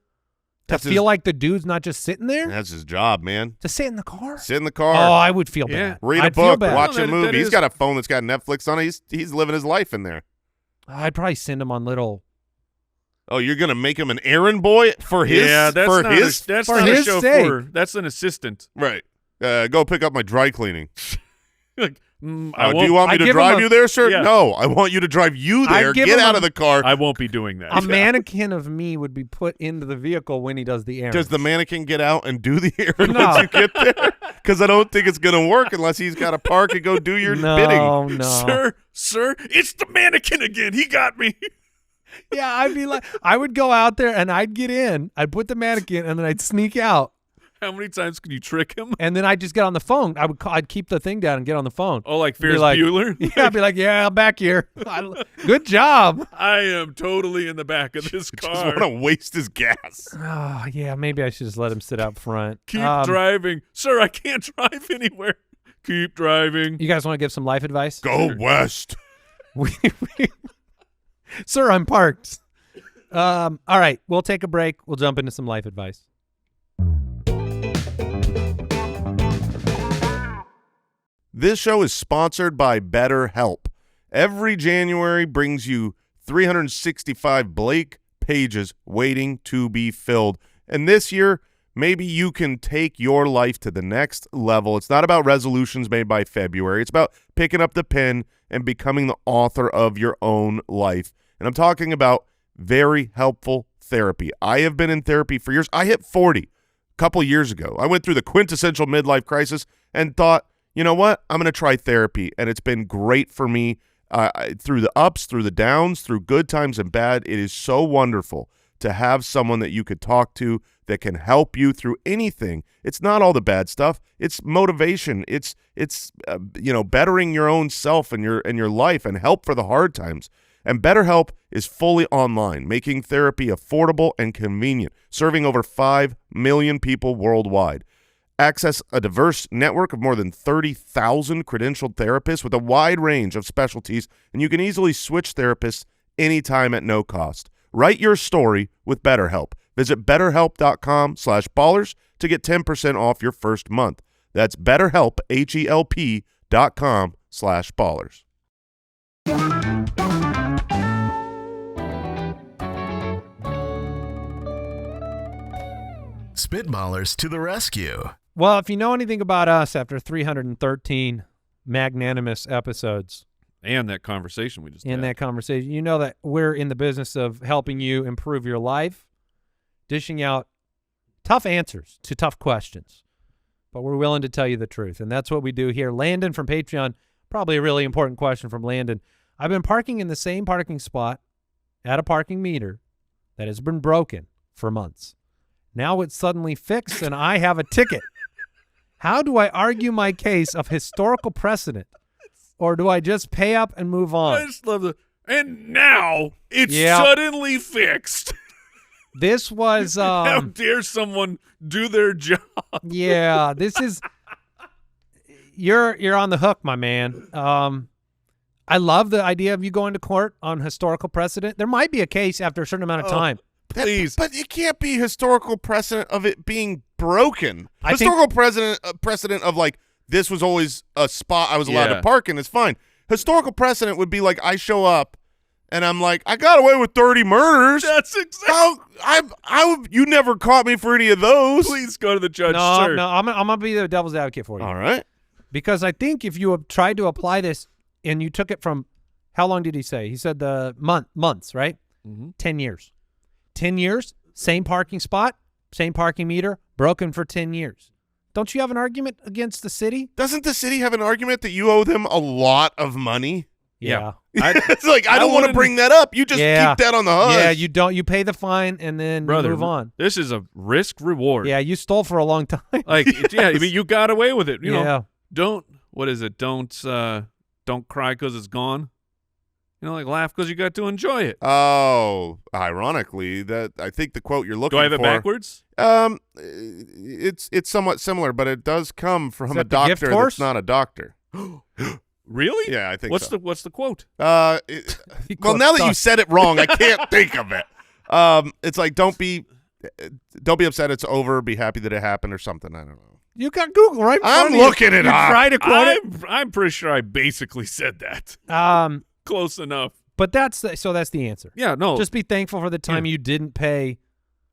Speaker 4: to
Speaker 2: That's
Speaker 4: feel like the dude's not just sitting there?
Speaker 2: That's his job, man.
Speaker 4: To sit in the car?
Speaker 2: Sit in the car.
Speaker 4: Oh, I would feel
Speaker 3: Yeah.
Speaker 4: bad.
Speaker 2: Read a
Speaker 4: I'd feel
Speaker 2: book,
Speaker 4: bad.
Speaker 2: watch
Speaker 3: No,
Speaker 2: a
Speaker 3: that
Speaker 2: movie. He's
Speaker 3: is-
Speaker 2: got a phone that's got Netflix on it. He's living his life in there.
Speaker 4: I'd probably send him on little.
Speaker 2: Oh, you're gonna make him an errand boy for his?
Speaker 3: Yeah, that's
Speaker 2: for
Speaker 3: not
Speaker 2: his.
Speaker 3: that's
Speaker 4: for
Speaker 3: not
Speaker 4: his
Speaker 3: a chauffeur. That's an assistant.
Speaker 2: Right. Go pick up my dry cleaning.
Speaker 3: Like,
Speaker 2: Do you want me
Speaker 4: I'd
Speaker 2: to
Speaker 4: give him
Speaker 2: drive
Speaker 4: a-
Speaker 2: you there, sir?
Speaker 3: Yeah.
Speaker 2: No, I want you to drive you
Speaker 4: I'd
Speaker 2: there.
Speaker 4: give
Speaker 2: Get
Speaker 4: him
Speaker 2: out
Speaker 4: a-
Speaker 2: of the car.
Speaker 3: I won't be doing that.
Speaker 4: A mannequin of me would be put into the vehicle when he does the errand.
Speaker 2: Does the mannequin get out and do the errand
Speaker 4: No.
Speaker 2: once you get there? Because I don't think it's going to work unless he's got to park and go do your
Speaker 4: no,
Speaker 2: bidding.
Speaker 4: no.
Speaker 3: Sir, it's the mannequin again. He got me.
Speaker 4: Yeah, I'd be like, I would go out there and I'd get in, I'd put the mannequin, and then I'd sneak out,
Speaker 3: How many times can you trick him?
Speaker 4: and then I'd just get on the phone. I'd keep the thing down and get on the phone.
Speaker 3: Oh, like
Speaker 4: Be
Speaker 3: Ferris
Speaker 4: like-
Speaker 3: Bueller?
Speaker 4: Yeah, I'd be like, yeah, I'm back here. Good job.
Speaker 3: I am totally in the back of this
Speaker 2: Just
Speaker 3: car.
Speaker 2: want to waste his gas.
Speaker 4: Oh, yeah, maybe I should just let him sit out front.
Speaker 3: Keep driving. Sir, I can't drive anywhere. Keep driving.
Speaker 4: You guys want to give some life advice?
Speaker 2: Go west.
Speaker 4: Sir, I'm parked. All right, we'll take a break. We'll jump into some life advice.
Speaker 2: This show is sponsored by BetterHelp. Every January brings you 365 blank pages waiting to be filled. And this year, maybe you can take your life to the next level. It's not about resolutions made by February. It's about picking up the pen and becoming the author of your own life. And I'm talking about very helpful therapy. I have been in therapy for years. I hit 40 a couple years ago. I went through the quintessential midlife crisis and thought, you know what? I'm going to try therapy. And it's been great for me through the ups, through the downs, through good times and bad. It is so wonderful to have someone that you could talk to that can help you through anything. It's not all the bad stuff. It's motivation. It's bettering your own self and your life and help for the hard times. And BetterHelp is fully online, making therapy affordable and convenient, serving over 5 million people worldwide. Access a diverse network of more than 30,000 credentialed therapists with a wide range of specialties, and you can easily switch therapists anytime at no cost. Write your story with BetterHelp. Visit BetterHelp.com/ballers to get 10% off your first month. That's BetterHelp, HELP.com/ballers.
Speaker 1: Spitballers to the rescue.
Speaker 4: Well, if you know anything about us after 313 magnanimous episodes
Speaker 3: And that conversation we just
Speaker 4: in
Speaker 3: had.
Speaker 4: that conversation, you know that we're in the business of helping you improve your life, dishing out tough answers to tough questions. But we're willing to tell you the truth, and that's what we do here. Landon from Patreon, probably a really important question from Landon. I've been parking in the same parking spot at a parking meter that has been broken for months. Now it's suddenly fixed, and I have a ticket. How do I argue my case of historical precedent, or do I just pay up and move
Speaker 3: I
Speaker 4: on?
Speaker 3: just love the. And now it's
Speaker 4: Yeah.
Speaker 3: suddenly fixed.
Speaker 4: This was,
Speaker 3: How dare someone do their job?
Speaker 4: yeah, this is, you're on the hook, my man. I love the idea of you going to court on historical precedent. There might be a case after a certain amount of time.
Speaker 3: Please.
Speaker 2: But it can't be historical precedent of it being broken.
Speaker 4: I think-
Speaker 2: Historical precedent of like this was always a spot I was allowed
Speaker 3: Yeah.
Speaker 2: to park in is fine. Historical precedent would be like I show up and I'm like I got away with 30 murders.
Speaker 3: That's exactly.
Speaker 2: You never caught me for any of those.
Speaker 3: Please go to the judge,
Speaker 4: No,
Speaker 3: sir.
Speaker 4: no, I'm going to be the devil's advocate for you.
Speaker 2: All right.
Speaker 4: Because I think if you have tried to apply this and you took it from, how long did he say? He said the months, right? 10 years. 10 years, same parking spot, same parking meter, broken for 10 years. Don't you have an argument against the city?
Speaker 2: Doesn't the city have an argument that you owe them a lot of money?
Speaker 3: Yeah.
Speaker 2: It's like I don't want to
Speaker 3: wouldn't-
Speaker 2: bring that up. You just
Speaker 4: Yeah.
Speaker 2: keep that on the hush.
Speaker 4: Yeah, you don't. You pay the fine and then
Speaker 3: Brother,
Speaker 4: you move on.
Speaker 3: This is a risk reward.
Speaker 4: Yeah, you stole for a long time.
Speaker 3: Like, yeah, I mean, you got away with it. You
Speaker 4: yeah.
Speaker 3: know, don't, what is it? Don't cry because it's gone. You know, like laugh because you got to enjoy it.
Speaker 2: Oh, ironically, that I think the quote you're looking
Speaker 3: Do I have
Speaker 2: for.
Speaker 3: it backwards?
Speaker 2: It's somewhat similar, but it does come from
Speaker 4: Is
Speaker 2: a
Speaker 4: that the gift
Speaker 2: doctor
Speaker 4: horse?
Speaker 2: that's not a doctor.
Speaker 3: Really?
Speaker 2: Yeah, I think
Speaker 3: What's
Speaker 2: so.
Speaker 3: What's the quote?
Speaker 2: Well,
Speaker 4: quotes
Speaker 2: now that you
Speaker 4: stuff.
Speaker 2: said it wrong, I can't think of it. It's like don't be upset. It's over. Be happy that it happened or something. I don't know.
Speaker 4: You got Google right in front
Speaker 2: I'm
Speaker 4: of you.
Speaker 2: looking it
Speaker 4: You
Speaker 2: up.
Speaker 4: try to quote it.
Speaker 3: I'm pretty sure I basically said that. Close enough.
Speaker 4: But that's the answer.
Speaker 3: Yeah, no.
Speaker 4: Just be thankful for the time you didn't pay.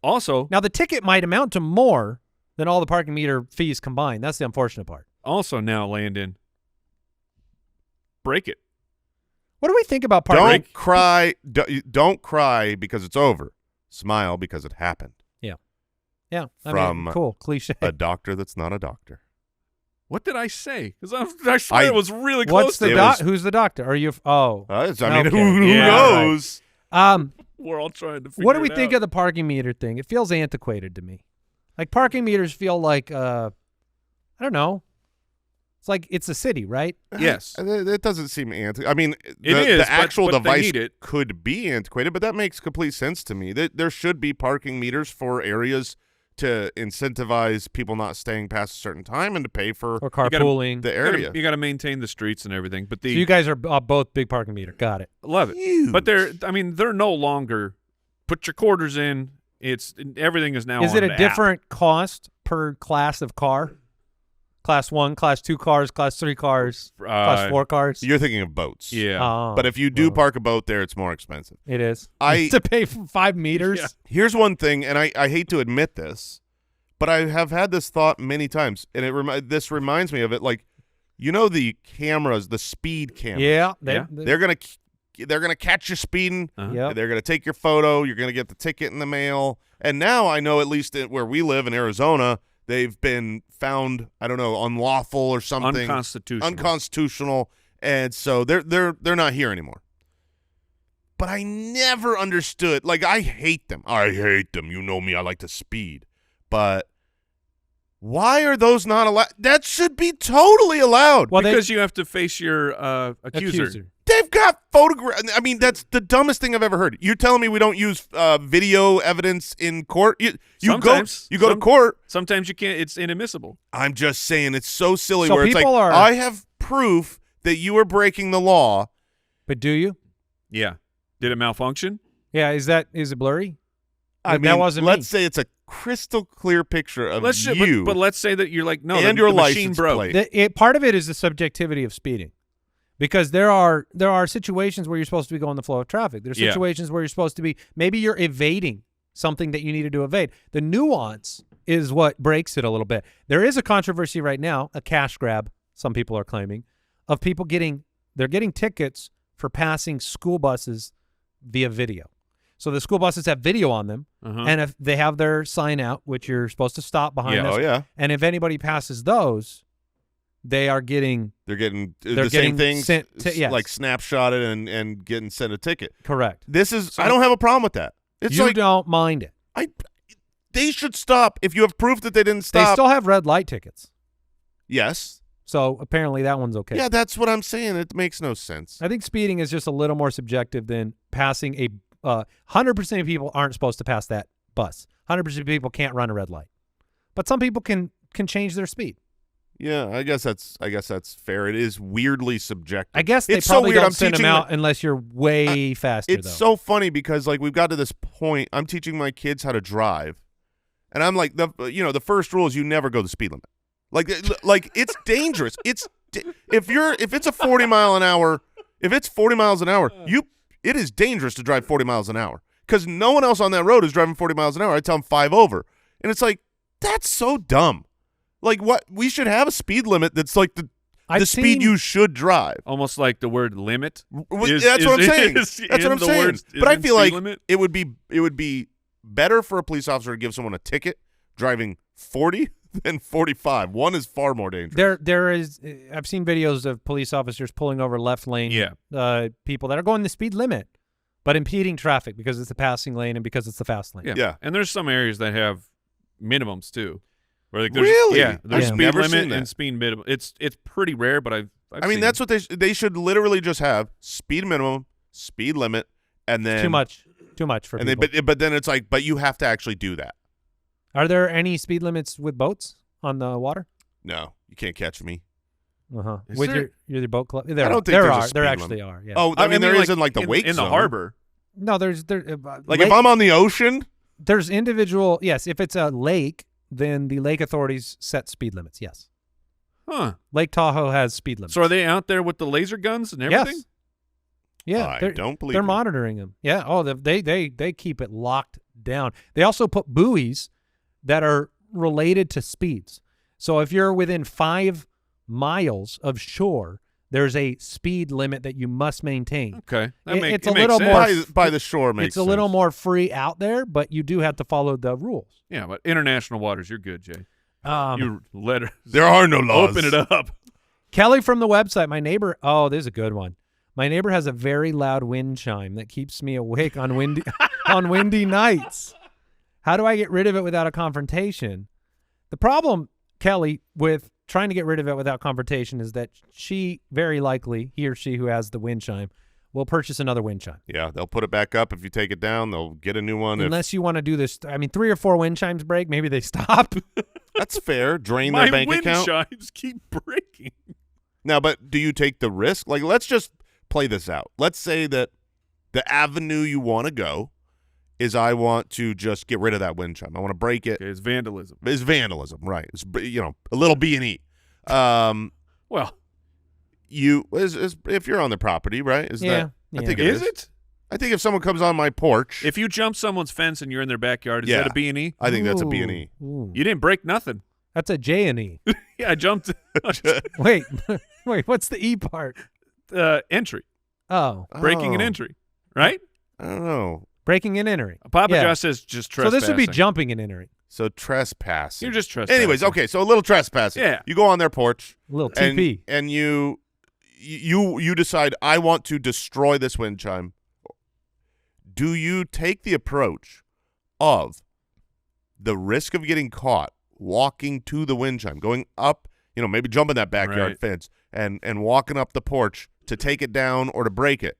Speaker 3: also,
Speaker 4: Now, the ticket might amount to more than all the parking meter fees combined. That's the unfortunate part.
Speaker 3: now, Landon, break it.
Speaker 4: What do we think about parking?
Speaker 2: Don't cry. Don't cry because it's over. Smile because it happened.
Speaker 4: Yeah, I
Speaker 2: From
Speaker 4: mean, cool, cliche.
Speaker 2: A doctor that's not a doctor.
Speaker 3: What did I say? Because I swear it was really
Speaker 4: What's
Speaker 3: close.
Speaker 4: the
Speaker 3: to
Speaker 2: was-
Speaker 4: Who's the doctor? Are you? Oh,
Speaker 2: I mean,
Speaker 4: Okay.
Speaker 2: who
Speaker 3: Yeah,
Speaker 2: knows?
Speaker 3: We're all trying to figure
Speaker 4: what do we
Speaker 3: it
Speaker 4: think
Speaker 3: out.
Speaker 4: of the parking meter thing? It feels antiquated to me. Like parking meters feel like I don't know. It's like it's a city, right?
Speaker 3: Yes.
Speaker 2: It doesn't seem I mean,
Speaker 3: It is,
Speaker 2: the actual
Speaker 3: but they
Speaker 2: device
Speaker 3: need it.
Speaker 2: could be antiquated, but that makes complete sense to me. There should be parking meters for areas to incentivize people not staying past a certain time and to pay for
Speaker 4: Or
Speaker 3: gotta-
Speaker 4: carpooling.
Speaker 2: the area.
Speaker 3: You got to maintain the streets and everything. But
Speaker 4: So you guys are both big parking meter. Got it.
Speaker 3: love it.
Speaker 2: Huge.
Speaker 3: But they're no longer put your quarters in. Everything is now
Speaker 4: Is
Speaker 3: on
Speaker 4: it a
Speaker 3: the app.
Speaker 4: different cost per class of car? Class 1, Class 2 cars, Class 3 cars, Class 4 cars?
Speaker 2: You're thinking of boats.
Speaker 3: Yeah.
Speaker 4: Oh,
Speaker 2: But if you do
Speaker 4: well,
Speaker 2: park a boat there, it's more expensive.
Speaker 4: it is.
Speaker 2: I-
Speaker 4: to pay for 5 meters.
Speaker 3: Yeah.
Speaker 2: Here's one thing, and I hate to admit this, But I have had this thought many times, and this reminds me of it. Like, you know, the cameras, the speed cameras.
Speaker 4: Yeah,
Speaker 2: they're gonna catch you speeding.
Speaker 4: Yep.
Speaker 2: They're gonna take your photo. You're gonna get the ticket in the mail. And now I know, at least where we live in Arizona, they've been found, I don't know, unlawful or something, unconstitutional, and so they're not here anymore. But I never understood. Like, I hate them. You know me. I like to speed. But why are those not allowed? That should be totally allowed.
Speaker 3: Well, because you have to face your accuser.
Speaker 2: They've got photographs. I mean, that's the dumbest thing I've ever heard. You're telling me we don't use video evidence in court? You go to court.
Speaker 3: Sometimes you can't. It's inadmissible.
Speaker 2: I'm just saying, it's so silly.
Speaker 4: So
Speaker 2: where it's like,
Speaker 4: people are-
Speaker 2: I have proof that you are breaking the law.
Speaker 4: But do you?
Speaker 3: Yeah. Did it malfunction?
Speaker 4: Yeah. Is it blurry?
Speaker 2: I mean,
Speaker 4: that wasn't
Speaker 2: let's
Speaker 4: me.
Speaker 2: say it's a crystal clear picture of
Speaker 3: you. But let's say that you're like, no,
Speaker 2: and
Speaker 3: the
Speaker 2: your
Speaker 3: machine
Speaker 2: license
Speaker 3: broke.
Speaker 2: plate.
Speaker 4: Part of it is the subjectivity of speeding, because there are situations where you're supposed to be going the flow of traffic. There's situations where you're supposed to be, maybe you're evading something that you needed to evade. The nuance is what breaks it a little bit. There is a controversy right now, a cash grab, some people are claiming, of people getting tickets for passing school buses via video. So the school buses have video on them, and if they have their sign out, which you're supposed to stop behind us, and if anybody passes those, they're getting
Speaker 2: the same thing,
Speaker 4: sent
Speaker 2: like snapshotted and getting sent a ticket.
Speaker 4: Correct.
Speaker 2: I don't have a problem with that. It's
Speaker 4: you
Speaker 2: like,
Speaker 4: don't mind it.
Speaker 2: They should stop if you have proof that they didn't stop.
Speaker 4: They still have red light tickets.
Speaker 2: Yes.
Speaker 4: So apparently that one's okay.
Speaker 2: Yeah, that's what I'm saying. It makes no sense.
Speaker 4: I think speeding is just a little more subjective than passing a 100% of people aren't supposed to pass that bus. 100% of people can't run a red light. But some people can change their speed.
Speaker 2: Yeah, I guess that's fair. It is weirdly subjective.
Speaker 4: I guess they
Speaker 2: it's
Speaker 4: probably
Speaker 2: so weird.
Speaker 4: don't send them out unless you're way faster.
Speaker 2: It's so funny because, like, we've got to this point. I'm teaching my kids how to drive, and I'm like, the first rule is you never go the speed limit. Like it's dangerous. If it's a 40 mile an hour, if it's 40 miles an hour, it is dangerous to drive 40 miles an hour because no one else on that road is driving 40 miles an hour. I tell them 5 over, and it's like, that's so dumb. Like, what? We should have a speed limit that's like the speed you should drive.
Speaker 3: Almost like the word limit.
Speaker 2: That's what I'm saying. That's what I'm saying. But I feel like it would be better for a police officer to give someone a ticket driving 40 than 45. One is far more dangerous.
Speaker 4: There is. I've seen videos of police officers pulling over left lane. People that are going the speed limit, but impeding traffic because it's the passing lane and because it's the fast lane.
Speaker 3: Yeah. And there's some areas that have minimums too. Where like there's speed limit and speed minimum. It's pretty rare, but I've
Speaker 2: I mean, that's what they should literally just have: speed minimum, speed limit, and then
Speaker 4: too much for
Speaker 2: and
Speaker 4: people.
Speaker 2: but then it's like, but you have to actually do that.
Speaker 4: Are there any speed limits with boats on the water?
Speaker 2: No, you can't catch me.
Speaker 4: With your boat club?
Speaker 2: I don't think there's a speed
Speaker 4: there
Speaker 2: limit.
Speaker 4: actually are. Yeah.
Speaker 2: Oh, I mean there isn't like the wake
Speaker 3: in the
Speaker 2: zone.
Speaker 3: harbor.
Speaker 4: No, there's
Speaker 2: like if I'm on the ocean,
Speaker 4: there's individual. Yes, if it's a lake, then the lake authorities set speed limits. Yes.
Speaker 3: Huh.
Speaker 4: Lake Tahoe has speed limits.
Speaker 3: So are they out there with the laser guns and everything?
Speaker 4: Yes. Yeah,
Speaker 2: I don't believe
Speaker 4: they're
Speaker 2: you.
Speaker 4: monitoring them. Yeah. Oh, they keep it locked down. They also put buoys that are related to speeds. So if you're within 5 miles of shore, there's a speed limit that you must maintain.
Speaker 3: Okay.
Speaker 4: It's a little more
Speaker 2: by the shore makes
Speaker 4: It's a little more free out there, but you do have to follow the rules.
Speaker 3: Yeah, but international waters, you're good, Jay. You let her.
Speaker 2: There are no laws.
Speaker 3: Open it up.
Speaker 4: Kelly from the website, my neighbor. Oh, this is a good one. My neighbor has a very loud wind chime that keeps me awake on windy nights. How do I get rid of it without a confrontation? The problem, Kelly, with trying to get rid of it without confrontation is that he or she who has the wind chime, will purchase another wind chime.
Speaker 2: Yeah, they'll put it back up. If you take it down, they'll get a new one.
Speaker 4: Unless you want to do this. I mean, 3 or 4 wind chimes break, maybe they stop.
Speaker 2: That's fair. Drain their bank account.
Speaker 3: My wind chimes keep breaking.
Speaker 2: Now, but do you take the risk? Like, let's just play this out. Let's say that the avenue you want to go is I want to just get rid of that wind chime. I want to break it.
Speaker 3: Okay, it's vandalism.
Speaker 2: It's vandalism, right? It's, a little B&E.
Speaker 3: Well,
Speaker 2: if you're on the property, right? I think it is.
Speaker 3: Is it?
Speaker 2: I think if someone comes on my porch,
Speaker 3: If you jump someone's fence and you're in their backyard, is that a B&E?
Speaker 2: I think that's a B&E.
Speaker 4: Ooh.
Speaker 3: You didn't break nothing.
Speaker 4: That's a J&E.
Speaker 3: Yeah, I jumped.
Speaker 4: Wait, what's the E part?
Speaker 3: Entry.
Speaker 4: Oh,
Speaker 3: Breaking an entry, right?
Speaker 2: I don't know.
Speaker 4: breaking and entering.
Speaker 3: Papa
Speaker 4: Yeah.
Speaker 3: Josh says just
Speaker 4: So
Speaker 3: trespassing.
Speaker 4: this would be jumping and entering.
Speaker 2: So trespassing.
Speaker 3: You're just trespassing.
Speaker 2: Anyways, okay, so a little trespassing.
Speaker 3: Yeah.
Speaker 2: You go on their porch.
Speaker 4: A little
Speaker 2: and,
Speaker 4: TP.
Speaker 2: and you decide, I want to destroy this wind chime. Do you take the approach of the risk of getting caught walking to the wind chime, going up, maybe jumping that backyard
Speaker 3: Right.
Speaker 2: fence and walking up the porch to take it down or to break it?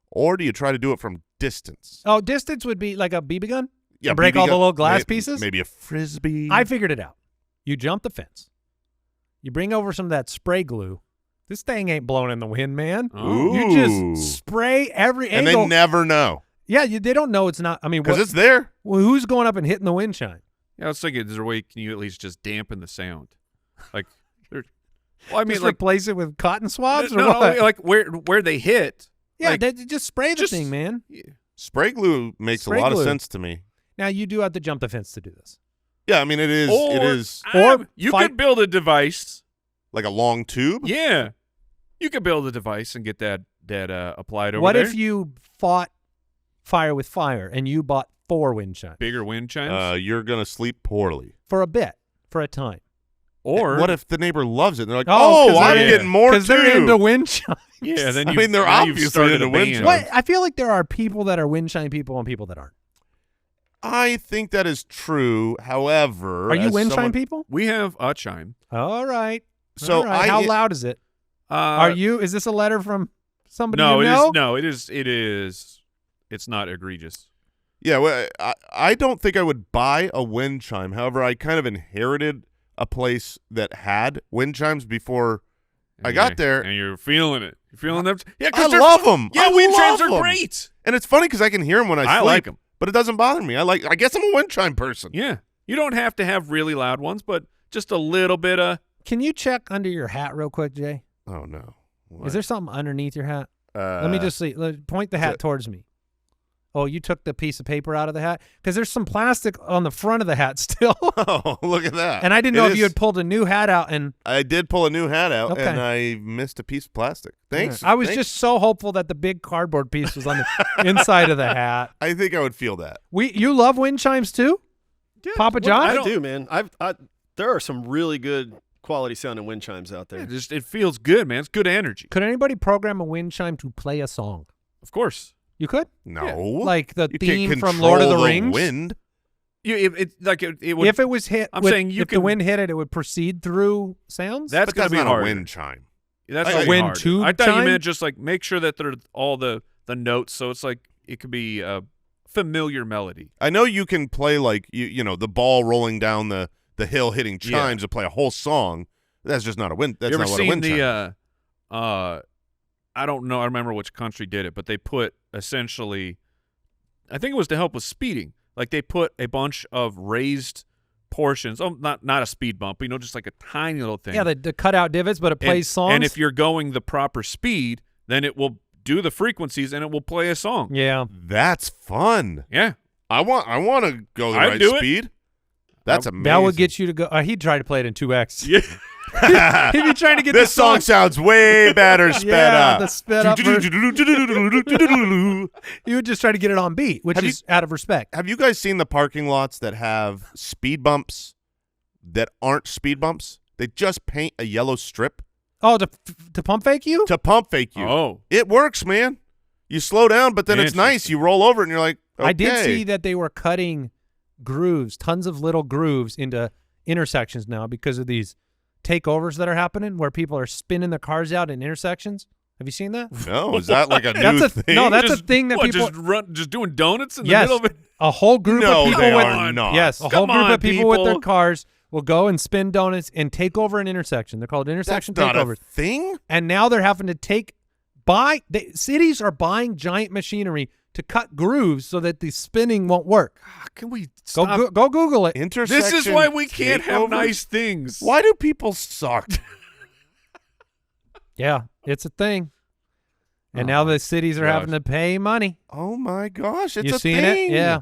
Speaker 2: Or do you try to do it from distance?
Speaker 4: Oh, distance would be like a BB gun?
Speaker 2: Yeah,
Speaker 4: break
Speaker 2: BB
Speaker 4: all the
Speaker 2: gun,
Speaker 4: little glass pieces?
Speaker 2: Maybe a Frisbee.
Speaker 4: I figured it out. You jump the fence. You bring over some of that spray glue. This thing ain't blowing in the wind, man.
Speaker 3: Oh.
Speaker 4: You
Speaker 2: Ooh.
Speaker 4: just spray every
Speaker 2: And
Speaker 4: angle.
Speaker 2: they never know.
Speaker 4: Yeah, they don't know it's not. I mean,
Speaker 2: Because it's there.
Speaker 4: who's going up and hitting the wind chime?
Speaker 3: Yeah, I was thinking, is there a way can you at least just dampen the sound? Like, well, I mean,
Speaker 4: Just
Speaker 3: like
Speaker 4: replace it with cotton swabs or
Speaker 3: no,
Speaker 4: what?
Speaker 3: like where they hit.
Speaker 4: yeah,
Speaker 3: like,
Speaker 4: just spray the
Speaker 3: just-
Speaker 4: thing, man.
Speaker 2: Spray glue makes
Speaker 4: Spray
Speaker 2: a lot
Speaker 4: glue.
Speaker 2: of sense to me.
Speaker 4: Now you do have to jump the fence to do this.
Speaker 2: Yeah, I mean, it is
Speaker 4: Or
Speaker 3: you
Speaker 4: fight-
Speaker 3: could build a device.
Speaker 2: like a long tube.
Speaker 3: Yeah, you could build a device and get that applied over
Speaker 4: What
Speaker 3: there.
Speaker 4: if you fought fire with fire and you bought 4 wind chimes
Speaker 3: bigger wind chimes?
Speaker 2: You're going to sleep poorly.
Speaker 4: for a bit, for a time?
Speaker 3: Or
Speaker 2: what if the neighbor loves it? And they're like,
Speaker 4: Oh, 'cause
Speaker 2: I'm
Speaker 3: they're-
Speaker 2: getting more
Speaker 4: Because
Speaker 2: too.
Speaker 4: they're into wind chimes.
Speaker 3: yeah, then
Speaker 2: I
Speaker 3: you,
Speaker 2: mean, they're
Speaker 3: now you've
Speaker 2: obviously
Speaker 3: started
Speaker 2: into
Speaker 3: a
Speaker 2: wind
Speaker 3: band.
Speaker 2: chimes.
Speaker 4: What? I feel like there are people that are wind chime people and people that aren't.
Speaker 2: I think that is true. However,
Speaker 4: Are you
Speaker 2: as
Speaker 4: wind chime
Speaker 2: someone-
Speaker 4: people?
Speaker 3: We have a chime.
Speaker 4: All right.
Speaker 2: So
Speaker 4: All right. How loud is it? Are you? Is this a letter from somebody
Speaker 3: No,
Speaker 4: you
Speaker 3: it
Speaker 4: know?
Speaker 3: is. No, it is. It is. It's not egregious.
Speaker 2: Yeah, well, I don't think I would buy a wind chime. However, I kind of inherited a place that had wind chimes before I got there.
Speaker 3: and you're feeling it. You're feeling them. Yeah,
Speaker 2: I
Speaker 3: because
Speaker 2: love them.
Speaker 3: Yeah,
Speaker 2: I
Speaker 3: wind
Speaker 2: love
Speaker 3: chimes are
Speaker 2: 'em.
Speaker 3: great.
Speaker 2: And it's funny because I can hear them when I
Speaker 3: I
Speaker 2: sleep.
Speaker 3: like 'em.
Speaker 2: But it doesn't bother me. I guess I'm a wind chime person.
Speaker 3: Yeah, you don't have to have really loud ones, but just a little bit of.
Speaker 4: Can you check under your hat real quick, Jay?
Speaker 2: Oh, no. What?
Speaker 4: Is there something underneath your hat?
Speaker 2: Uh,
Speaker 4: Let me just see. Point the hat towards me. Oh, you took the piece of paper out of the hat? Because there's some plastic on the front of the hat still.
Speaker 2: Oh, look at that.
Speaker 4: And I didn't know
Speaker 2: It
Speaker 4: if you
Speaker 2: is-
Speaker 4: had pulled a new hat out. And
Speaker 2: I did pull a new hat out,
Speaker 4: Okay.
Speaker 2: and I missed a piece of plastic. Thanks.
Speaker 4: I was
Speaker 2: Thanks.
Speaker 4: just so hopeful that the big cardboard piece was on the inside of the hat.
Speaker 2: I think I would feel that.
Speaker 4: You love wind chimes too?
Speaker 5: Yeah,
Speaker 4: Papa
Speaker 5: well,
Speaker 4: Josh?
Speaker 5: I do, man. There are some really good quality sounding wind chimes out there.
Speaker 3: Yeah, just it feels good, man. It's good energy.
Speaker 4: Could anybody program a wind chime to play a song?
Speaker 3: Of course.
Speaker 4: You could?
Speaker 2: No.
Speaker 4: Like the
Speaker 2: You
Speaker 4: theme
Speaker 2: can't
Speaker 4: from Lord of the
Speaker 2: control
Speaker 4: Rings?
Speaker 2: wind.
Speaker 3: It would.
Speaker 4: If it was hit,
Speaker 3: I'm saying you
Speaker 4: if the
Speaker 3: can-
Speaker 4: wind hit it, it would proceed through sounds?
Speaker 3: That's
Speaker 2: But
Speaker 3: gonna
Speaker 2: that's
Speaker 3: be
Speaker 2: not
Speaker 3: hard.
Speaker 2: a wind chime.
Speaker 3: That's
Speaker 2: A
Speaker 3: gonna be
Speaker 4: wind
Speaker 3: hard.
Speaker 4: tube
Speaker 3: I thought
Speaker 4: chime?
Speaker 3: you meant just like make sure that they're all the notes, so it's like it could be a familiar melody.
Speaker 2: I know you can play like you know the ball rolling down the hill hitting chimes to play a whole song. That's just not a wind. That's
Speaker 3: you ever
Speaker 2: not what a
Speaker 3: seen
Speaker 2: wind chime.
Speaker 3: the I don't know. I remember which country did it, but they put essentially, I think it was to help with speeding. Like they put a bunch of raised portions. Oh, not a speed bump, but, just like a tiny little thing.
Speaker 4: Yeah, the cutout divots, but it plays songs.
Speaker 3: And if you're going the proper speed, then it will do the frequencies and it will play a song.
Speaker 4: Yeah.
Speaker 2: That's fun.
Speaker 3: Yeah.
Speaker 2: I want to go the
Speaker 3: I'd
Speaker 2: right
Speaker 3: do it.
Speaker 2: speed. That's amazing.
Speaker 4: That would get you to go. He'd try to play it in 2x.
Speaker 3: Yeah.
Speaker 4: He'd be trying to get
Speaker 2: This song sounds way better sped
Speaker 4: Yeah,
Speaker 2: up.
Speaker 4: the sped up You would just try to get it on beat, which
Speaker 2: Have
Speaker 4: is out of respect.
Speaker 2: Have you guys seen the parking lots that have speed bumps that aren't speed bumps? They just paint a yellow strip
Speaker 4: Oh, to pump fake you?
Speaker 2: to pump fake you.
Speaker 3: Oh.
Speaker 2: It works, man. You slow down, but then it's nice. You roll over and you're like, okay.
Speaker 4: I did see that they were cutting grooves, tons of little grooves into intersections now because of these takeovers that are happening where people are spinning their cars out in intersections. Have you seen that?
Speaker 2: No, is that like a new
Speaker 4: That's a
Speaker 2: thing?
Speaker 4: no. That's a thing that
Speaker 3: What,
Speaker 4: people.
Speaker 3: just doing donuts in the
Speaker 4: Yes,
Speaker 3: middle of it.
Speaker 4: a whole group
Speaker 2: No,
Speaker 4: of people
Speaker 2: they
Speaker 4: with
Speaker 2: are not.
Speaker 4: yes, a
Speaker 3: Come
Speaker 4: whole group
Speaker 3: on,
Speaker 4: of people with their
Speaker 3: people.
Speaker 4: cars will go and spin donuts and take over an intersection. They're called
Speaker 2: That's
Speaker 4: intersection
Speaker 2: not
Speaker 4: takeovers.
Speaker 2: a thing?
Speaker 4: And now they're having to cities are buying giant machinery to cut grooves so that the spinning won't work.
Speaker 3: Can we
Speaker 4: Go
Speaker 3: stop?
Speaker 4: go Google it.
Speaker 2: Intersection
Speaker 3: This is why we can't have
Speaker 2: takeovers?
Speaker 3: nice things.
Speaker 2: Why do people suck?
Speaker 4: Yeah, it's a thing. And now the cities are having to pay money.
Speaker 2: Oh my gosh, it's
Speaker 4: You
Speaker 2: a
Speaker 4: seen
Speaker 2: thing.
Speaker 4: it? Yeah.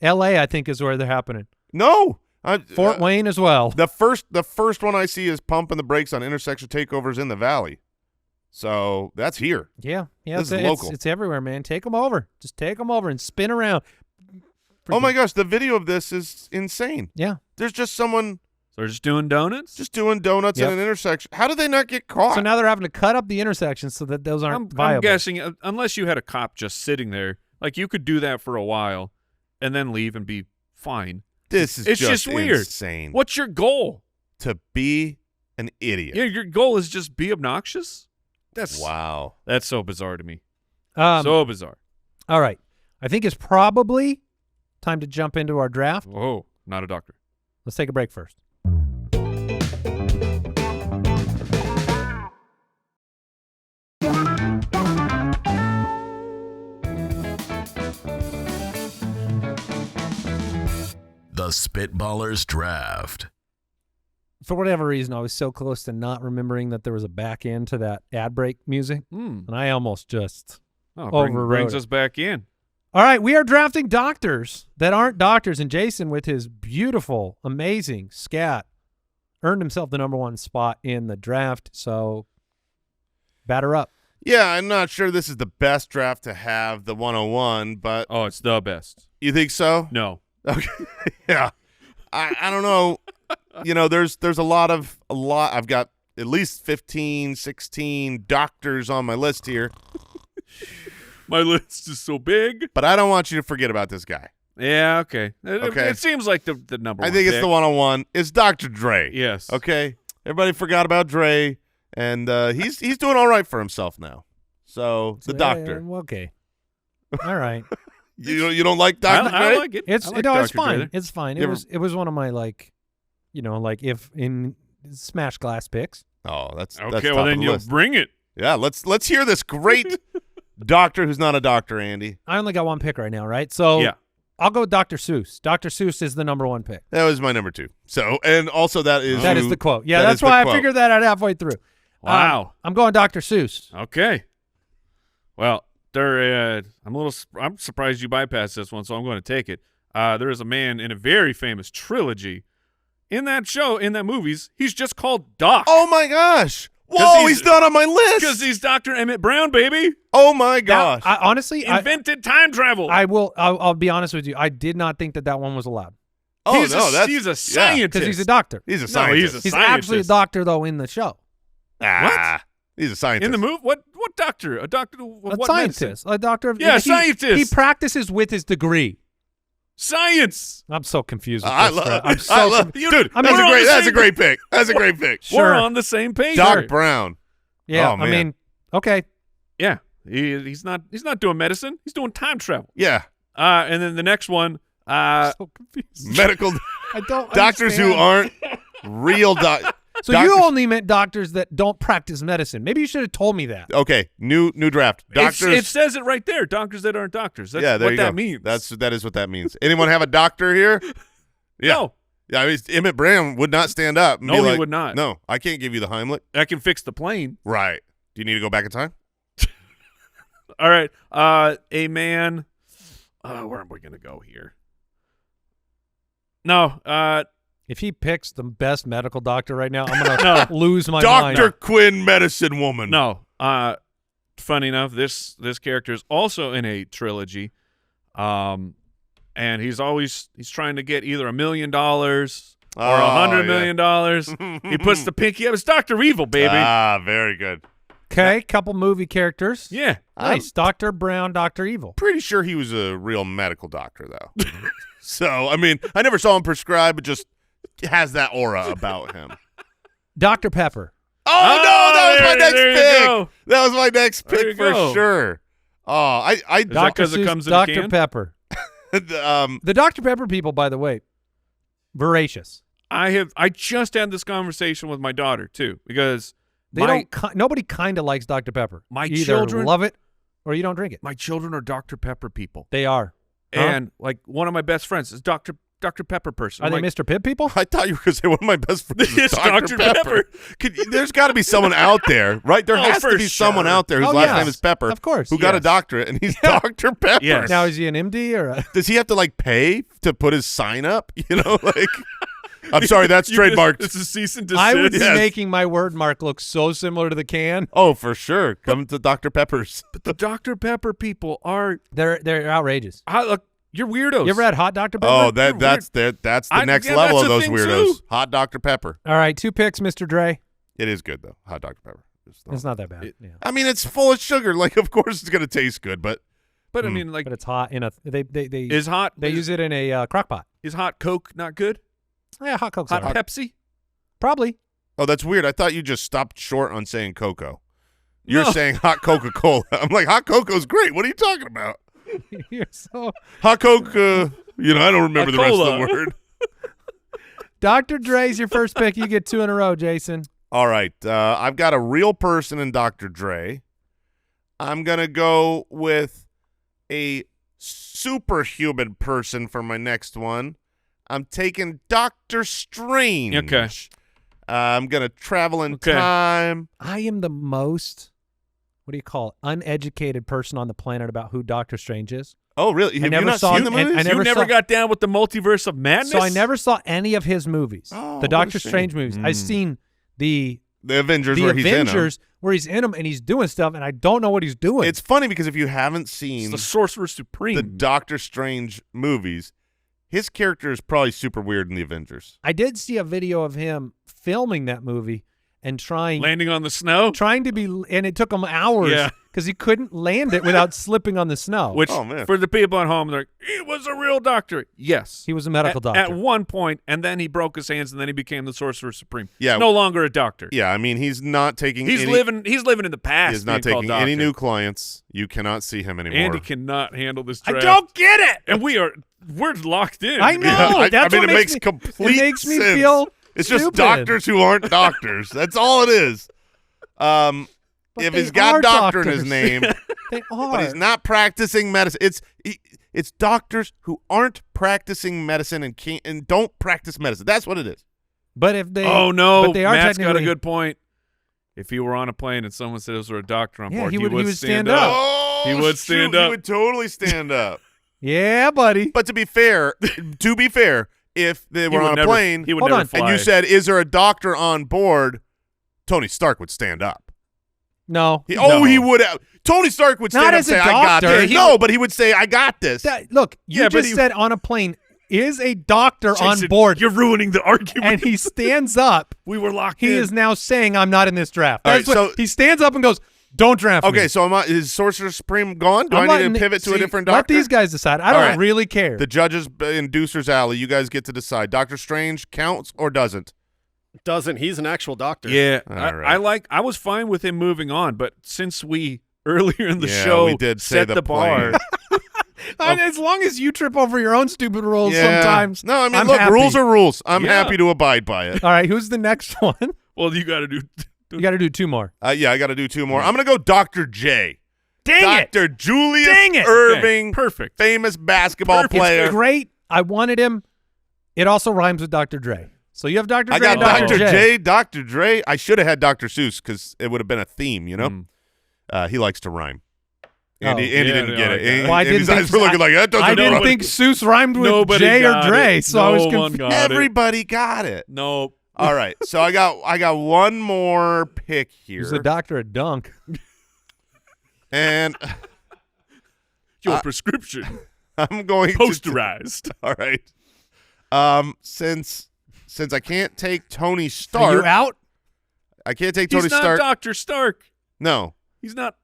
Speaker 4: L.A. I think is where they're happening.
Speaker 2: No.
Speaker 4: Fort Wayne as well.
Speaker 2: The first one I see is pumping the brakes on intersection takeovers in the valley. So that's here.
Speaker 4: Yeah.
Speaker 2: This is local.
Speaker 4: It's everywhere, man. Take them over. Just take them over and spin around.
Speaker 2: Oh my gosh, the video of this is insane.
Speaker 4: Yeah.
Speaker 2: There's just someone
Speaker 3: So they're just doing donuts?
Speaker 2: just doing donuts
Speaker 4: Yep.
Speaker 2: in an intersection. How did they not get caught?
Speaker 4: So now they're having to cut up the intersections so that those aren't viable.
Speaker 3: I'm guessing, unless you had a cop just sitting there, like you could do that for a while and then leave and be fine.
Speaker 2: This is
Speaker 3: It's just weird.
Speaker 2: insane.
Speaker 3: What's your goal?
Speaker 2: To be an idiot.
Speaker 3: Yeah, your goal is just be obnoxious?
Speaker 2: Wow.
Speaker 3: That's so bizarre to me.
Speaker 4: So
Speaker 3: bizarre.
Speaker 4: all right. I think it's probably time to jump into our draft.
Speaker 3: Whoa, not a doctor.
Speaker 4: Let's take a break first.
Speaker 1: The Spitballers Draft.
Speaker 4: For whatever reason, I was so close to not remembering that there was a back end to that ad break music, and I almost just overrode
Speaker 3: Brings
Speaker 4: it.
Speaker 3: us back in.
Speaker 4: All right, we are drafting doctors that aren't doctors, and Jason, with his beautiful, amazing scat, earned himself the #1 spot in the draft, so batter up.
Speaker 2: Yeah, I'm not sure this is the best draft to have, the 101, but
Speaker 3: Oh, it's the best.
Speaker 2: you think so?
Speaker 3: No.
Speaker 2: Okay. Yeah. I don't know. You know, there's a lot. I've got at least 15, 16 doctors on my list here,
Speaker 3: My list is so big.
Speaker 2: but I don't want you to forget about this guy.
Speaker 3: Yeah, okay.
Speaker 2: Okay.
Speaker 3: It seems like the number one
Speaker 2: I think it's
Speaker 3: pick.
Speaker 2: the 101. It's Dr. Dre.
Speaker 3: Yes.
Speaker 2: Okay. Everybody forgot about Dre, and he's doing all right for himself now. So the doctor.
Speaker 4: Okay. All right.
Speaker 2: You don't like Dr. Dre?
Speaker 3: I like it.
Speaker 4: It's
Speaker 3: I like
Speaker 4: no, it's
Speaker 3: Dr. Dre
Speaker 4: fine.
Speaker 3: there.
Speaker 4: It's fine.
Speaker 2: You
Speaker 4: It
Speaker 2: ever-
Speaker 4: was one of my like if in Smash Glass picks.
Speaker 2: Oh, that's
Speaker 3: Okay,
Speaker 2: top
Speaker 3: well
Speaker 2: of
Speaker 3: then
Speaker 2: the
Speaker 3: you'll
Speaker 2: list.
Speaker 3: bring it.
Speaker 2: Yeah, let's hear this great doctor who's not a doctor, Andy.
Speaker 4: I only got one pick right now, right? So
Speaker 3: Yeah.
Speaker 4: I'll go with Dr. Seuss. Dr. Seuss is the #1 pick.
Speaker 2: That was my number 2. So, and also that is
Speaker 4: That is the quote. Yeah,
Speaker 2: that
Speaker 4: that's
Speaker 2: is the
Speaker 4: why I
Speaker 2: quote.
Speaker 4: figured that out halfway through.
Speaker 3: Wow.
Speaker 4: I'm going Dr. Seuss.
Speaker 3: Okay. Well, I'm surprised you bypassed this one, so I'm going to take it. There is a man in a very famous trilogy. In that movies, he's just called Doc.
Speaker 2: Oh my gosh! Whoa, he's not on my
Speaker 3: Because
Speaker 2: list.
Speaker 3: he's Dr. Emmett Brown, baby.
Speaker 2: Oh my gosh!
Speaker 4: I, honestly,
Speaker 3: Invented time travel.
Speaker 4: I'll be honest with you. I did not think that one was allowed
Speaker 2: oh
Speaker 3: he's
Speaker 2: no,
Speaker 3: he's a scientist.
Speaker 4: because he's a doctor.
Speaker 2: He's a
Speaker 3: No,
Speaker 2: scientist.
Speaker 4: He's actually a doctor though in the show.
Speaker 2: He's a scientist.
Speaker 3: In the movie? What doctor? A doctor of
Speaker 4: A
Speaker 3: what
Speaker 4: scientist, a doctor of
Speaker 3: scientist.
Speaker 4: He practices with his degree.
Speaker 3: Science.
Speaker 4: I'm so confused. With
Speaker 2: I
Speaker 4: this,
Speaker 2: love.
Speaker 4: Brad. I'm so
Speaker 2: I love.
Speaker 4: conf-
Speaker 2: Dude,
Speaker 4: I mean,
Speaker 2: that's a great pick. That's a great pick.
Speaker 4: Sure.
Speaker 3: We're on the same page.
Speaker 2: Doc Brown.
Speaker 4: Yeah,
Speaker 2: Oh, man.
Speaker 4: I mean, okay.
Speaker 3: Yeah. He's not doing medicine. He's doing time travel.
Speaker 2: Yeah,
Speaker 3: And then the next one,
Speaker 4: So confused.
Speaker 2: medical
Speaker 4: I don't
Speaker 2: doctors who
Speaker 4: understand.
Speaker 2: aren't real doctors.
Speaker 4: So you only meant doctors that don't practice medicine. Maybe you should have told me that.
Speaker 2: Okay, new draft. Doctors.
Speaker 3: it says it right there. Doctors that aren't doctors. That's
Speaker 2: yeah, there
Speaker 3: what
Speaker 2: you
Speaker 3: that
Speaker 2: go.
Speaker 3: means.
Speaker 2: That is what that means. Anyone have a doctor here? Yeah.
Speaker 3: No,
Speaker 2: Yeah, I mean, Emmett Brown would not stand up. And
Speaker 3: No,
Speaker 2: be
Speaker 3: he
Speaker 2: like,
Speaker 3: would not.
Speaker 2: No, I can't give you the Heimlich.
Speaker 3: I can fix the plane.
Speaker 2: Right. Do you need to go back in time?
Speaker 3: All right. A man. Where am we going to go here? No.
Speaker 4: If he picks the best medical doctor right now, I'm gonna lose my mind.
Speaker 2: Dr. Quinn, medicine woman.
Speaker 3: No. Funny enough, this character is also in a trilogy. And he's trying to get either $1 million or $100 million. He puts the pinky up. It's Dr. Evil, baby.
Speaker 2: Ah, very good.
Speaker 4: Okay, couple movie characters.
Speaker 3: Yeah.
Speaker 4: Nice. Dr. Brown, Dr. Evil.
Speaker 2: Pretty sure he was a real medical doctor, though. So, I mean, I never saw him prescribe, but just has that aura about him.
Speaker 4: Dr. Pepper.
Speaker 2: Oh, no, that was my next
Speaker 3: there you
Speaker 2: pick.
Speaker 3: go.
Speaker 2: That was my next
Speaker 3: There
Speaker 2: pick
Speaker 3: you
Speaker 2: for
Speaker 3: go.
Speaker 2: sure. Oh,
Speaker 3: Is that
Speaker 4: Dr.
Speaker 3: 'cause it
Speaker 4: Seuss,
Speaker 3: comes in a
Speaker 4: Dr.
Speaker 3: can?
Speaker 4: Pepper. The Dr. Pepper people, by the way, voracious.
Speaker 3: I just had this conversation with my daughter too, because
Speaker 4: Nobody kind of likes Dr. Pepper.
Speaker 3: My
Speaker 4: You either
Speaker 3: children-
Speaker 4: love it or you don't drink it.
Speaker 3: my children are Dr. Pepper people.
Speaker 4: They are. Huh?
Speaker 3: And like one of my best friends is Dr. Dr. Pepper person.
Speaker 4: Are
Speaker 3: I'm
Speaker 4: they
Speaker 3: like,
Speaker 4: Mr. Pibb people?
Speaker 2: I thought you were going to say one of my best friends is
Speaker 3: It's
Speaker 2: Dr.
Speaker 3: Dr.
Speaker 2: Pepper. There's got to be someone out there, right? There
Speaker 3: Oh,
Speaker 2: has to
Speaker 3: for
Speaker 2: be someone
Speaker 3: sure.
Speaker 2: out there whose
Speaker 4: Oh,
Speaker 2: last
Speaker 4: yes.
Speaker 2: name is Pepper.
Speaker 4: Of course.
Speaker 2: Who got a
Speaker 3: Yes.
Speaker 2: doctorate, and he's Dr. Pepper.
Speaker 3: Yes.
Speaker 4: Now, is he an MD or a...
Speaker 2: Does he have to, like, pay to put his sign up? You know, like... I'm sorry, that's
Speaker 3: You
Speaker 2: trademarked.
Speaker 3: It's a cease and desist.
Speaker 4: I would be
Speaker 2: Yes.
Speaker 4: making my word mark look so similar to the can.
Speaker 2: Oh, for sure. Come to Dr. Pepper's.
Speaker 3: The Dr. Pepper people are.
Speaker 4: They're outrageous.
Speaker 3: Look, you're weirdos.
Speaker 4: You ever had hot Dr. Pepper?
Speaker 2: Oh, that's the next
Speaker 3: yeah,
Speaker 2: level
Speaker 3: that's
Speaker 2: of
Speaker 3: a
Speaker 2: those
Speaker 3: thing,
Speaker 2: weirdos.
Speaker 3: too.
Speaker 2: Hot Dr. Pepper.
Speaker 4: All right, 2 picks, Mr. Dre.
Speaker 2: It is good though. Hot Dr. Pepper.
Speaker 4: It's not that bad. Yeah.
Speaker 2: I mean, it's full of sugar. Like, of course, it's gonna taste good, but
Speaker 3: But I mean, like,
Speaker 4: But it's hot in a... They
Speaker 3: is hot?
Speaker 4: They use it in a crock pot.
Speaker 3: Is hot Coke not good?
Speaker 4: Yeah, hot Coke's
Speaker 3: Hot
Speaker 4: all right.
Speaker 3: Pepsi?
Speaker 4: Probably.
Speaker 2: oh, that's weird. I thought you just stopped short on saying cocoa. You're
Speaker 3: No.
Speaker 2: saying hot Coca-Cola. I'm like, hot cocoa's great. What are you talking about?
Speaker 4: You're so...
Speaker 2: Hot Coke. I don't remember the rest of the
Speaker 3: Cola.
Speaker 2: word.
Speaker 4: Dr. Dre's your first pick. You get 2 in a row, Jason.
Speaker 2: All right. I've got a real person in Dr. Dre. I'm going to go with a superhuman person for my next one. I'm taking Doctor Strange.
Speaker 3: Okay.
Speaker 2: I'm going to travel in
Speaker 3: Okay.
Speaker 2: time.
Speaker 4: I am the most, what do you call it, uneducated person on the planet about who Doctor Strange is.
Speaker 2: Oh, really? Have
Speaker 4: never
Speaker 2: you not
Speaker 4: saw
Speaker 2: seen
Speaker 4: him,
Speaker 2: the
Speaker 4: and
Speaker 2: movies?
Speaker 4: I never
Speaker 3: You never
Speaker 4: saw-
Speaker 3: got down with the multiverse of madness?
Speaker 4: So I never saw any of his movies.
Speaker 2: Oh,
Speaker 4: The
Speaker 2: what a
Speaker 4: Doctor
Speaker 2: shame.
Speaker 4: Strange movies. I've seen the
Speaker 2: The Avengers where he's in them.
Speaker 4: Avengers where he's in them and he's doing stuff and I don't know what he's doing.
Speaker 2: It's funny because if you haven't
Speaker 3: It's
Speaker 2: seen
Speaker 3: the Sorcerer Supreme.
Speaker 2: the Doctor Strange movies, his character is probably super weird in the Avengers.
Speaker 4: I did see a video of him filming that movie and trying
Speaker 3: Landing on the snow?
Speaker 4: to be, and it took him hours
Speaker 3: Yeah.
Speaker 4: because he couldn't land it without slipping on the snow.
Speaker 3: Which,
Speaker 2: Oh, man.
Speaker 3: for the people at home, they're like, he was a real doctor. Yes.
Speaker 4: He was a medical doctor.
Speaker 3: At one point, and then he broke his hands, and then he became the Sorcerer Supreme.
Speaker 2: Yeah.
Speaker 3: He's no longer a doctor.
Speaker 2: Yeah, I mean, he's not taking
Speaker 3: He's
Speaker 2: any,
Speaker 3: living in the past.
Speaker 2: He's not
Speaker 3: being called
Speaker 2: taking any
Speaker 3: doctor.
Speaker 2: new clients. You cannot see him anymore.
Speaker 3: Andy cannot handle this
Speaker 4: I
Speaker 3: draft.
Speaker 4: don't get it.
Speaker 3: And we're locked in.
Speaker 4: I know.
Speaker 2: Yeah,
Speaker 4: That's
Speaker 2: I mean,
Speaker 4: what
Speaker 2: it makes
Speaker 4: me,
Speaker 2: complete
Speaker 4: It makes me
Speaker 2: sense.
Speaker 4: feel
Speaker 2: It's just
Speaker 4: stupid.
Speaker 2: doctors who aren't doctors. That's all it is.
Speaker 4: But
Speaker 2: If
Speaker 4: they
Speaker 2: he's got
Speaker 4: are
Speaker 2: doctor in his
Speaker 4: doctors.
Speaker 2: name,
Speaker 4: They are.
Speaker 2: but he's not practicing medicine. It's doctors who aren't practicing medicine and don't practice medicine. That's what it is.
Speaker 4: But if they,
Speaker 3: Oh, no.
Speaker 4: but they are
Speaker 3: Matt's got a
Speaker 4: technically-
Speaker 3: good point. If he were on a plane and someone said it was a doctor on
Speaker 4: Yeah,
Speaker 3: board,
Speaker 4: he would
Speaker 3: stand
Speaker 4: stand
Speaker 3: up.
Speaker 4: up.
Speaker 2: Oh,
Speaker 3: He would
Speaker 2: shoot,
Speaker 3: stand
Speaker 2: He
Speaker 3: up.
Speaker 2: would totally stand up.
Speaker 4: Yeah, buddy.
Speaker 2: But to be fair, if they
Speaker 3: He
Speaker 2: were
Speaker 3: would
Speaker 2: on a
Speaker 3: never-
Speaker 2: plane
Speaker 3: he would
Speaker 4: Hold
Speaker 3: never
Speaker 4: on.
Speaker 3: fly.
Speaker 2: and you said, "Is there a doctor on board?" Tony Stark would stand up.
Speaker 4: No.
Speaker 2: He
Speaker 4: no.
Speaker 2: would. Tony Stark would stand
Speaker 4: Not
Speaker 2: up and
Speaker 4: as a
Speaker 2: say, "I got
Speaker 4: doctor.
Speaker 2: this."
Speaker 4: He
Speaker 2: No, but he would say, "I got this."
Speaker 4: Look, you
Speaker 3: Yeah, but
Speaker 4: just said on a plane is a doctor on
Speaker 3: Jason,
Speaker 4: board,
Speaker 3: You're ruining the argument.
Speaker 4: and he stands up.
Speaker 3: we were locked
Speaker 4: He
Speaker 3: in.
Speaker 4: is now saying, "I'm not in this draft."
Speaker 2: All
Speaker 4: That's
Speaker 2: right,
Speaker 4: what
Speaker 2: so-
Speaker 4: he stands up and goes, "Don't draft me."
Speaker 2: Okay, so is Sorcerer Supreme gone? Do
Speaker 4: I'm
Speaker 2: I need
Speaker 4: letting
Speaker 2: to
Speaker 4: the-
Speaker 2: pivot to a
Speaker 4: see,
Speaker 2: different
Speaker 4: Let
Speaker 2: doctor?
Speaker 4: these guys decide. I
Speaker 2: All
Speaker 4: don't
Speaker 2: right.
Speaker 4: really care.
Speaker 2: The judges in Deucer's Alley, you guys get to decide. Doctor Strange counts or doesn't?
Speaker 5: Doesn't. He's an actual doctor.
Speaker 3: Yeah,
Speaker 2: All
Speaker 3: I
Speaker 2: right.
Speaker 3: I was fine with him moving on, but since we earlier in the
Speaker 2: Yeah,
Speaker 3: show
Speaker 2: we did say
Speaker 3: set
Speaker 2: the
Speaker 3: the bar,
Speaker 4: And as long as you trip over your own stupid rules
Speaker 2: Yeah.
Speaker 4: sometimes.
Speaker 2: No, I mean,
Speaker 4: I'm
Speaker 2: look,
Speaker 4: happy.
Speaker 2: rules are rules. I'm
Speaker 3: Yeah.
Speaker 2: happy to abide by it.
Speaker 4: All right, who's the next one?
Speaker 3: well, you got to do.
Speaker 4: You got to do 2 more.
Speaker 2: Yeah, I got to do 2 more. I'm going to go Dr. J.
Speaker 4: Dang it.
Speaker 2: Dr. Julius
Speaker 4: Dang it.
Speaker 2: Irving,
Speaker 3: Perfect.
Speaker 2: famous basketball
Speaker 3: Perfect.
Speaker 2: player.
Speaker 4: Great. I wanted him. It also rhymes with Dr. Dre. So you have Dr. Dre
Speaker 2: I got
Speaker 4: and Dr.
Speaker 2: Dr.
Speaker 4: J.
Speaker 2: J, Dr. Dre. I should have had Dr. Seuss because it would have been a theme, you know? He likes to rhyme. Andy
Speaker 3: yeah,
Speaker 2: didn't get it.
Speaker 3: yeah.
Speaker 2: Andy-
Speaker 4: Well, I didn't
Speaker 2: Andy's eyes
Speaker 4: think-
Speaker 2: were looking like, that doesn't
Speaker 4: I didn't
Speaker 2: rhyme.
Speaker 4: think Seuss rhymed with
Speaker 3: Nobody
Speaker 4: J or
Speaker 3: got
Speaker 4: Dre,
Speaker 3: it.
Speaker 4: so I was
Speaker 3: No one
Speaker 4: confused.
Speaker 3: got it.
Speaker 2: Everybody got it.
Speaker 3: No.
Speaker 2: All right, so I got one more pick here.
Speaker 4: He's a doctor at Dunk.
Speaker 2: And
Speaker 3: Your prescription
Speaker 2: I'm going
Speaker 3: posterized.
Speaker 2: to all right. Since I can't take Tony
Speaker 4: Are
Speaker 2: Stark,
Speaker 4: you out?
Speaker 2: I can't take Tony
Speaker 3: He's not
Speaker 2: Stark.
Speaker 3: Dr. Stark.
Speaker 2: No,
Speaker 3: He's not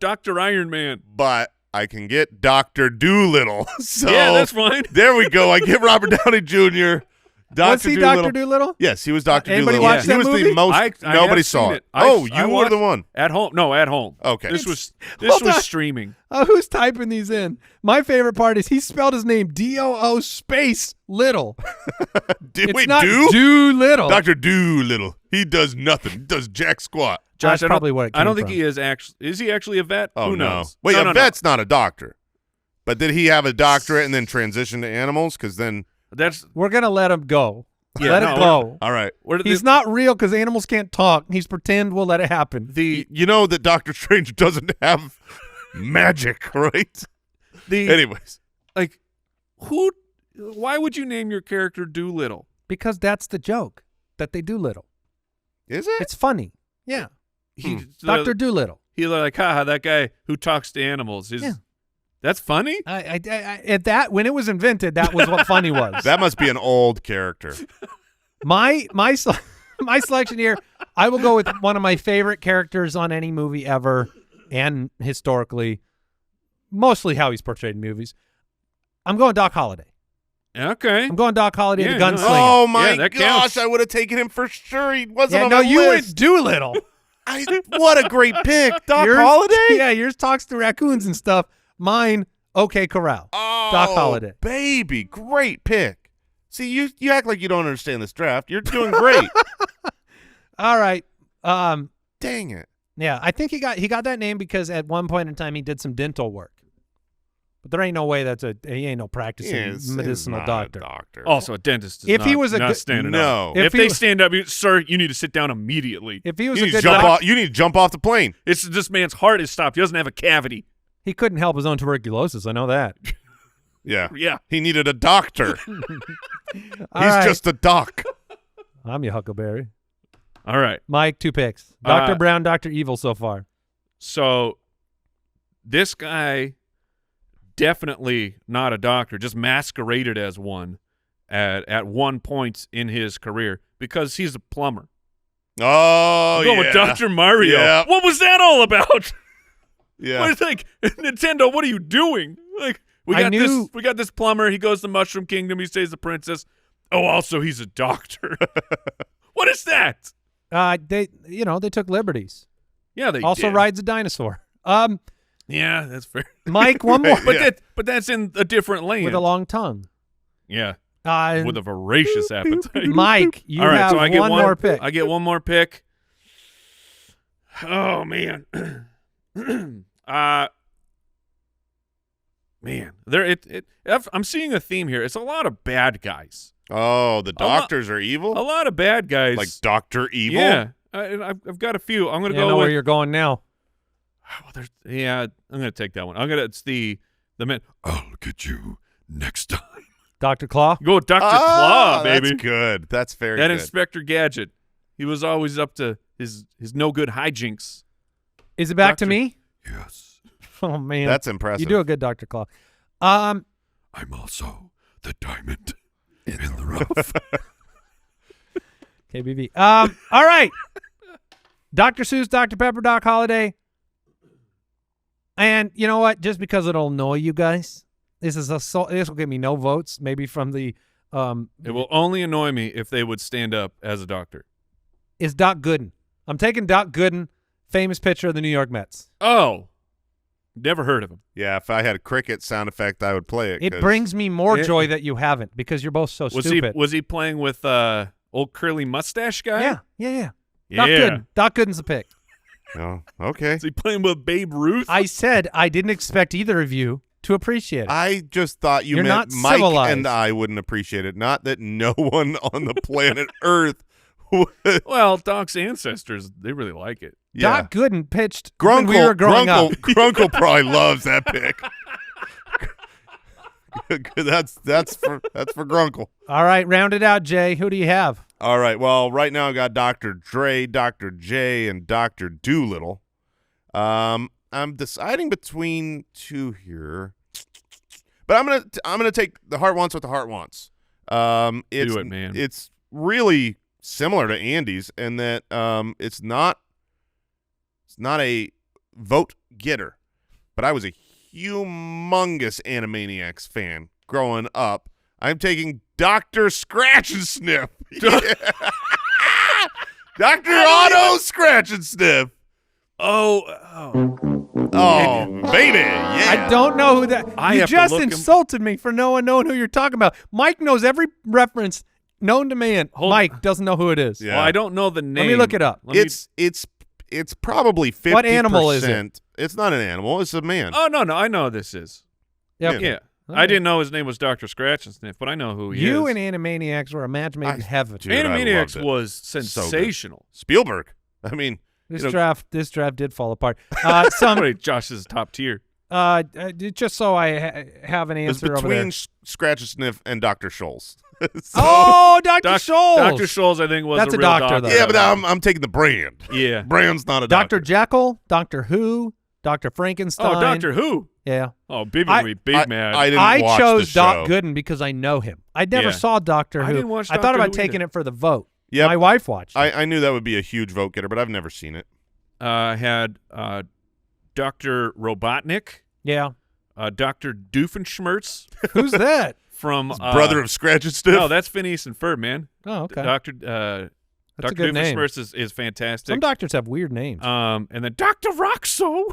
Speaker 3: Dr. Iron Man.
Speaker 2: but I can get Dr. Doolittle. So
Speaker 3: Yeah, that's fine.
Speaker 2: there we go. I get Robert Downey Jr. Dr.
Speaker 4: Was he
Speaker 2: Doolittle.
Speaker 4: Dr. Doolittle?
Speaker 2: Yes, he was Dr.
Speaker 4: Anybody
Speaker 2: Doolittle.
Speaker 4: watch
Speaker 2: He
Speaker 4: that
Speaker 2: was
Speaker 4: movie?
Speaker 2: the most.
Speaker 3: I
Speaker 2: Nobody
Speaker 3: have
Speaker 2: saw
Speaker 3: seen
Speaker 2: it.
Speaker 3: I
Speaker 2: Oh, you were
Speaker 3: watched-
Speaker 2: the one.
Speaker 3: At home. No, at home.
Speaker 2: Okay.
Speaker 3: This was
Speaker 4: Hold on.
Speaker 3: streaming.
Speaker 4: Who's typing these in? My favorite part is he spelled his name D-O-O space little.
Speaker 2: Did
Speaker 4: It's
Speaker 2: we
Speaker 4: not
Speaker 2: do?
Speaker 4: Doolittle.
Speaker 2: Dr. Doolittle. He does nothing. He does jack squat.
Speaker 4: That's
Speaker 3: Josh, I don't-
Speaker 4: probably what it
Speaker 3: I don't
Speaker 4: came
Speaker 3: think
Speaker 4: from.
Speaker 3: he is actually. Is he actually a vet?
Speaker 2: Oh,
Speaker 3: Who
Speaker 2: no.
Speaker 3: knows?
Speaker 2: Wait,
Speaker 3: No,
Speaker 2: a
Speaker 3: no,
Speaker 2: vet's not a doctor. But did he have a doctorate and then transition to animals? Because then
Speaker 4: We're gonna let him go.
Speaker 3: Yeah,
Speaker 4: let
Speaker 3: no,
Speaker 4: it go.
Speaker 2: All right.
Speaker 4: He's not real because animals can't talk. He's pretend. We'll let it happen.
Speaker 2: You know that Doctor Strange doesn't have magic, right? Anyways.
Speaker 3: Like, why would you name your character Doolittle?
Speaker 4: Because that's the joke that they do little.
Speaker 2: Is it?
Speaker 4: It's funny. Yeah.
Speaker 3: Dr.
Speaker 4: Doolittle.
Speaker 3: He's like, haha, that guy who talks to animals. That's funny?
Speaker 4: At that when it was invented, that was what funny was.
Speaker 2: That must be an old character.
Speaker 4: My selection here, I will go with one of my favorite characters on any movie ever and historically, mostly how he's portrayed in movies. I'm going Doc Holliday.
Speaker 3: Okay.
Speaker 4: I'm going Doc Holliday, the gunslinger.
Speaker 2: Oh my
Speaker 3: that
Speaker 2: gosh,
Speaker 3: counts.
Speaker 2: I would have taken him for sure. He wasn't on
Speaker 4: no,
Speaker 2: my
Speaker 4: you
Speaker 2: list.
Speaker 4: went Doolittle.
Speaker 2: What a great pick. Doc
Speaker 4: Yours-
Speaker 2: Holliday?
Speaker 4: Yeah, yours talks to raccoons and stuff. Mine, OK Corral.
Speaker 2: Oh,
Speaker 4: Doc Holliday.
Speaker 2: Baby, great pick. See, you act like you don't understand this draft. You're doing great.
Speaker 4: All right.
Speaker 2: Dang it.
Speaker 4: Yeah, I think he got that name because at one point in time he did some dental work. But there ain't no way he ain't no practicing medicinal doctor.
Speaker 3: Also, a dentist is
Speaker 4: If he was a
Speaker 3: not
Speaker 4: good-
Speaker 3: standing
Speaker 2: No.
Speaker 3: up.
Speaker 4: If
Speaker 3: If
Speaker 4: he
Speaker 3: they
Speaker 4: was-
Speaker 3: stand up, sir, you need to sit down immediately.
Speaker 4: If he was
Speaker 2: You
Speaker 4: a
Speaker 2: need,
Speaker 4: good
Speaker 2: to jump
Speaker 4: doctor,
Speaker 2: off, you need to jump off the plane.
Speaker 3: This man's heart is stopped. He doesn't have a cavity.
Speaker 4: he couldn't help his own tuberculosis. I know that.
Speaker 2: Yeah.
Speaker 3: Yeah.
Speaker 2: He needed a doctor.
Speaker 4: All
Speaker 2: He's
Speaker 4: right.
Speaker 2: just a doc.
Speaker 4: I'm your Huckleberry.
Speaker 3: All right.
Speaker 4: Mike, 2 picks. Dr. Brown, Dr. Evil so far.
Speaker 3: So this guy, definitely not a doctor, just masqueraded as one at one point in his career because he's a plumber.
Speaker 2: Oh,
Speaker 3: I'm going with Dr. Mario.
Speaker 2: Yeah.
Speaker 3: What was that all about?
Speaker 2: Yeah.
Speaker 3: What do you think? Nintendo, what are you doing? Like we got this plumber, he goes to Mushroom Kingdom, he saves the princess. Oh, also he's a doctor. What is that?
Speaker 4: They took liberties.
Speaker 3: Yeah, they
Speaker 4: Also
Speaker 3: did.
Speaker 4: rides a dinosaur.
Speaker 3: Yeah, that's fair.
Speaker 4: Mike, one more
Speaker 3: But that's in a different lane.
Speaker 4: with a long tongue.
Speaker 3: Yeah.
Speaker 4: Uh,
Speaker 3: With a voracious appetite.
Speaker 4: Mike, you
Speaker 3: All right,
Speaker 4: have
Speaker 3: so I get
Speaker 4: one more pick.
Speaker 3: I get one more pick. Oh man. Man, I'm seeing a theme here. It's a lot of bad guys.
Speaker 2: Oh, the doctors are
Speaker 3: A
Speaker 2: evil?
Speaker 3: lot of bad guys.
Speaker 2: Like Dr. Evil?
Speaker 3: Yeah. I've got a few. I'm going to
Speaker 4: I
Speaker 3: go
Speaker 4: know
Speaker 3: with
Speaker 4: where you're going now.
Speaker 3: I'm going to take that one. It's the man. I'll get you next time.
Speaker 4: Dr. Claw.
Speaker 3: Go with Dr. Claw, baby.
Speaker 2: That's good. That's very
Speaker 3: That
Speaker 2: good.
Speaker 3: Inspector Gadget. He was always up to his no good hijinks.
Speaker 4: Is it back to
Speaker 3: Doctor-
Speaker 4: me?
Speaker 3: Yes.
Speaker 4: Oh, man.
Speaker 2: That's impressive.
Speaker 4: You do a good Dr. Claw.
Speaker 3: I'm also the diamond in the rough.
Speaker 4: KBB. All right. Dr. Seuss, Dr. Pepper, Doc Holliday. And you know what? Just because it'll annoy you guys, this will give me no votes. Maybe from the
Speaker 3: It will only annoy me if they would stand up as a doctor.
Speaker 4: is Doc Gooden. I'm taking Doc Gooden, famous pitcher of the New York Mets.
Speaker 3: Oh, never heard of him.
Speaker 2: Yeah, if I had a cricket sound effect, I would play it.
Speaker 4: It
Speaker 2: 'cause-
Speaker 4: brings me more joy that you haven't because you're both so
Speaker 3: Was
Speaker 4: stupid.
Speaker 3: he playing with old curly mustache guy?
Speaker 4: Yeah.
Speaker 3: Yeah.
Speaker 4: Doc Gooden. Doc Gooden's the pick.
Speaker 2: Oh, okay.
Speaker 3: Is he playing with Babe Ruth?
Speaker 4: I said I didn't expect either of you to appreciate it.
Speaker 2: I just thought you
Speaker 4: You're
Speaker 2: meant
Speaker 4: not
Speaker 2: Mike
Speaker 4: civilized.
Speaker 2: and I wouldn't appreciate it. Not that no one on the planet Earth would.
Speaker 3: Well, Doc's ancestors, they really like it.
Speaker 2: Yeah.
Speaker 4: Doc Gooden pitched
Speaker 2: Grunkle,
Speaker 4: when we were growing up.
Speaker 2: Grunkle probably loves that pick. that's for Grunkle.
Speaker 4: All right, round it out, Jay. Who do you have?
Speaker 2: All right. Well, right now I got Dr. Dre, Dr. J, and Dr. Doolittle. I'm deciding between two here, but I'm gonna take the heart wants what the heart wants. Do
Speaker 3: it, man.
Speaker 2: It's really similar to Andy's in that it's not a vote getter, but I was a humongous Animaniacs fan growing up. I'm taking Dr. Scratch and Sniff. Dr. Otto Scratch and Sniff.
Speaker 3: Oh,
Speaker 2: Baby, yeah.
Speaker 4: I don't know who that.
Speaker 3: I
Speaker 4: You
Speaker 3: have to
Speaker 4: just
Speaker 3: look him-
Speaker 4: insulted me for knowing who you're talking about. Mike knows every reference known to man. Mike doesn't know who it is.
Speaker 2: Yeah.
Speaker 3: well, I don't know the name.
Speaker 4: Let me look it up.
Speaker 2: It's probably 50%.
Speaker 4: What animal is it?
Speaker 2: It's not an animal. It's a man.
Speaker 3: Oh, no, I know what this is.
Speaker 4: Yep.
Speaker 3: Yeah. I didn't know his name was Dr. Scratch and Sniff, but I know who he
Speaker 4: You
Speaker 3: is.
Speaker 4: and Animaniacs were a match made in heaven.
Speaker 2: Dude, I
Speaker 3: Animaniacs
Speaker 2: loved it.
Speaker 3: was
Speaker 2: So good.
Speaker 3: sensational.
Speaker 2: Spielberg. I mean,
Speaker 4: This
Speaker 2: you know-
Speaker 4: draft did fall apart.
Speaker 3: Somebody, Josh's top tier.
Speaker 4: Just so I have an
Speaker 2: it was
Speaker 4: answer over there.
Speaker 2: between Scratch and Sniff and Dr. Scholl's. So-
Speaker 4: Oh, Dr. Scholl's.
Speaker 3: Dr. Scholl's, I think, was
Speaker 4: That's
Speaker 3: a
Speaker 4: a
Speaker 3: real
Speaker 4: doctor, though.
Speaker 2: yeah, but I'm taking the brand.
Speaker 3: Yeah.
Speaker 2: Brand's not a
Speaker 4: Dr.
Speaker 2: doctor.
Speaker 4: Jekyll, Doctor Who, Dr. Frankenstein.
Speaker 3: Oh, Doctor Who.
Speaker 4: Yeah.
Speaker 3: Oh, people
Speaker 4: I-
Speaker 3: would be big mad.
Speaker 2: I didn't
Speaker 4: I
Speaker 2: watch
Speaker 4: chose
Speaker 2: the
Speaker 4: Doc
Speaker 2: show.
Speaker 4: Gooden because I know him. I never
Speaker 3: Yeah.
Speaker 4: saw Doctor Who.
Speaker 3: I didn't watch
Speaker 4: I thought
Speaker 3: Doctor
Speaker 4: about
Speaker 3: Who
Speaker 4: taking
Speaker 3: either.
Speaker 4: it for the vote.
Speaker 2: Yep.
Speaker 4: My wife watched it.
Speaker 2: I knew that would be a huge vote getter, but I've never seen it.
Speaker 3: I had Dr. Robotnik,
Speaker 4: Yeah.
Speaker 3: Dr. Doofenshmirtz
Speaker 4: Who's that?
Speaker 3: from
Speaker 2: Brother of Scratch and Sniff.
Speaker 3: No, that's Phineas and Ferb, man.
Speaker 4: Oh, okay.
Speaker 3: Dr.
Speaker 4: That's a
Speaker 3: Dr.
Speaker 4: good name.
Speaker 3: Doofenshmirtz is fantastic.
Speaker 4: Some doctors have weird names.
Speaker 3: And then Dr. Roxo.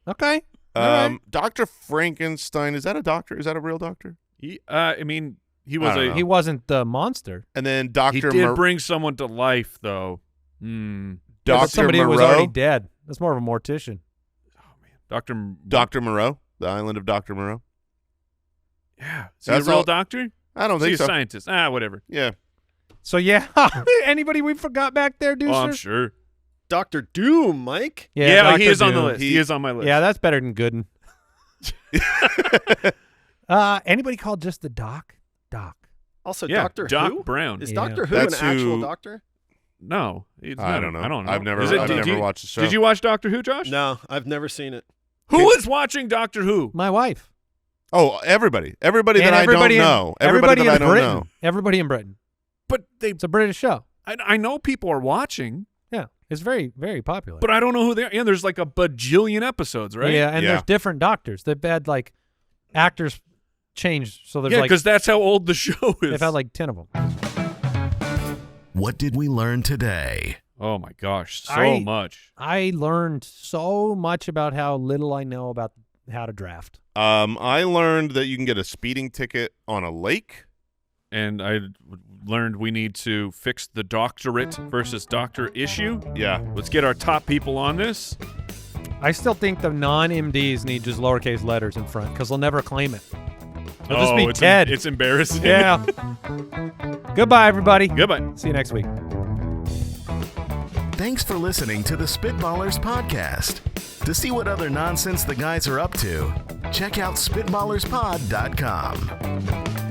Speaker 4: Okay. All right.
Speaker 2: Dr. Frankenstein, is that a doctor? Is that a real doctor?
Speaker 3: He, I mean, he was
Speaker 2: I don't
Speaker 3: a
Speaker 2: know.
Speaker 4: He wasn't the monster.
Speaker 2: And then
Speaker 3: he
Speaker 2: Dr.
Speaker 3: did bring someone to life, though.
Speaker 4: Yeah, but
Speaker 2: Dr.
Speaker 4: somebody who was
Speaker 2: Moreau?
Speaker 4: already dead. That's more of a mortician.
Speaker 2: Dr. Moreau, the island of Dr. Moreau.
Speaker 3: Yeah. Is he a
Speaker 2: That's
Speaker 3: real
Speaker 2: all-
Speaker 3: doctor?
Speaker 2: I don't
Speaker 3: Is he
Speaker 2: think
Speaker 3: a
Speaker 2: so.
Speaker 3: scientist? Whatever.
Speaker 2: Yeah.
Speaker 4: So, yeah. Anybody we forgot back there, Deucer?
Speaker 3: Oh, I'm sure.
Speaker 5: Dr. Doom, Mike.
Speaker 3: Yeah,
Speaker 4: Dr.
Speaker 3: he is on the
Speaker 4: Doom.
Speaker 3: list. He is on my list.
Speaker 4: Yeah, that's better than Gooden. Anybody called just the Doc? Doc.
Speaker 5: Also,
Speaker 3: Yeah,
Speaker 5: Doctor
Speaker 3: Doc
Speaker 5: Who.
Speaker 3: Brown.
Speaker 5: Is
Speaker 4: Yeah.
Speaker 5: Doctor Who
Speaker 2: That's
Speaker 5: an actual
Speaker 2: who-
Speaker 5: doctor?
Speaker 3: No, it's
Speaker 2: I
Speaker 3: not.
Speaker 2: don't know.
Speaker 3: I don't know.
Speaker 2: I've never
Speaker 3: Is it-
Speaker 2: I've
Speaker 3: did
Speaker 2: never
Speaker 3: you-
Speaker 2: watched the show.
Speaker 3: Did you watch Doctor Who, Josh?
Speaker 5: No, I've never seen it.
Speaker 3: Who is watching Doctor Who?
Speaker 4: My wife.
Speaker 2: Oh, everybody. Everybody
Speaker 4: And
Speaker 2: that I don't
Speaker 4: everybody in-
Speaker 2: know. Everybody that
Speaker 4: in
Speaker 2: I don't
Speaker 4: Britain.
Speaker 2: know.
Speaker 4: Everybody in Britain.
Speaker 3: But they,
Speaker 4: It's a British show.
Speaker 3: I know people are watching,
Speaker 4: Yeah. It's very, very popular.
Speaker 3: but I don't know who they are. Yeah, there's like a bajillion episodes, right?
Speaker 4: Yeah, and
Speaker 2: Yeah.
Speaker 4: there's different doctors. They've had, like, actors changed. So there's,
Speaker 3: Yeah,
Speaker 4: like,
Speaker 3: because that's how old the show is.
Speaker 4: they've had, like, 10 of them.
Speaker 1: What did we learn today?
Speaker 3: Oh my gosh, so
Speaker 4: I-
Speaker 3: much.
Speaker 4: I learned so much about how little I know about how to draft.
Speaker 2: I learned that you can get a speeding ticket on a lake.
Speaker 3: And I learned we need to fix the doctorate versus doctor issue.
Speaker 2: Yeah.
Speaker 3: Let's get our top people on this.
Speaker 4: I still think the non-MDs need just lowercase letters in front because they'll never claim it. It'll just be
Speaker 3: it's
Speaker 4: Ted.
Speaker 3: It's embarrassing.
Speaker 4: Yeah. Goodbye, everybody.
Speaker 3: Goodbye.
Speaker 4: See you next week.
Speaker 1: Thanks for listening to the Spitballers podcast. To see what other nonsense the guys are up to, check out SpitballersPod.com.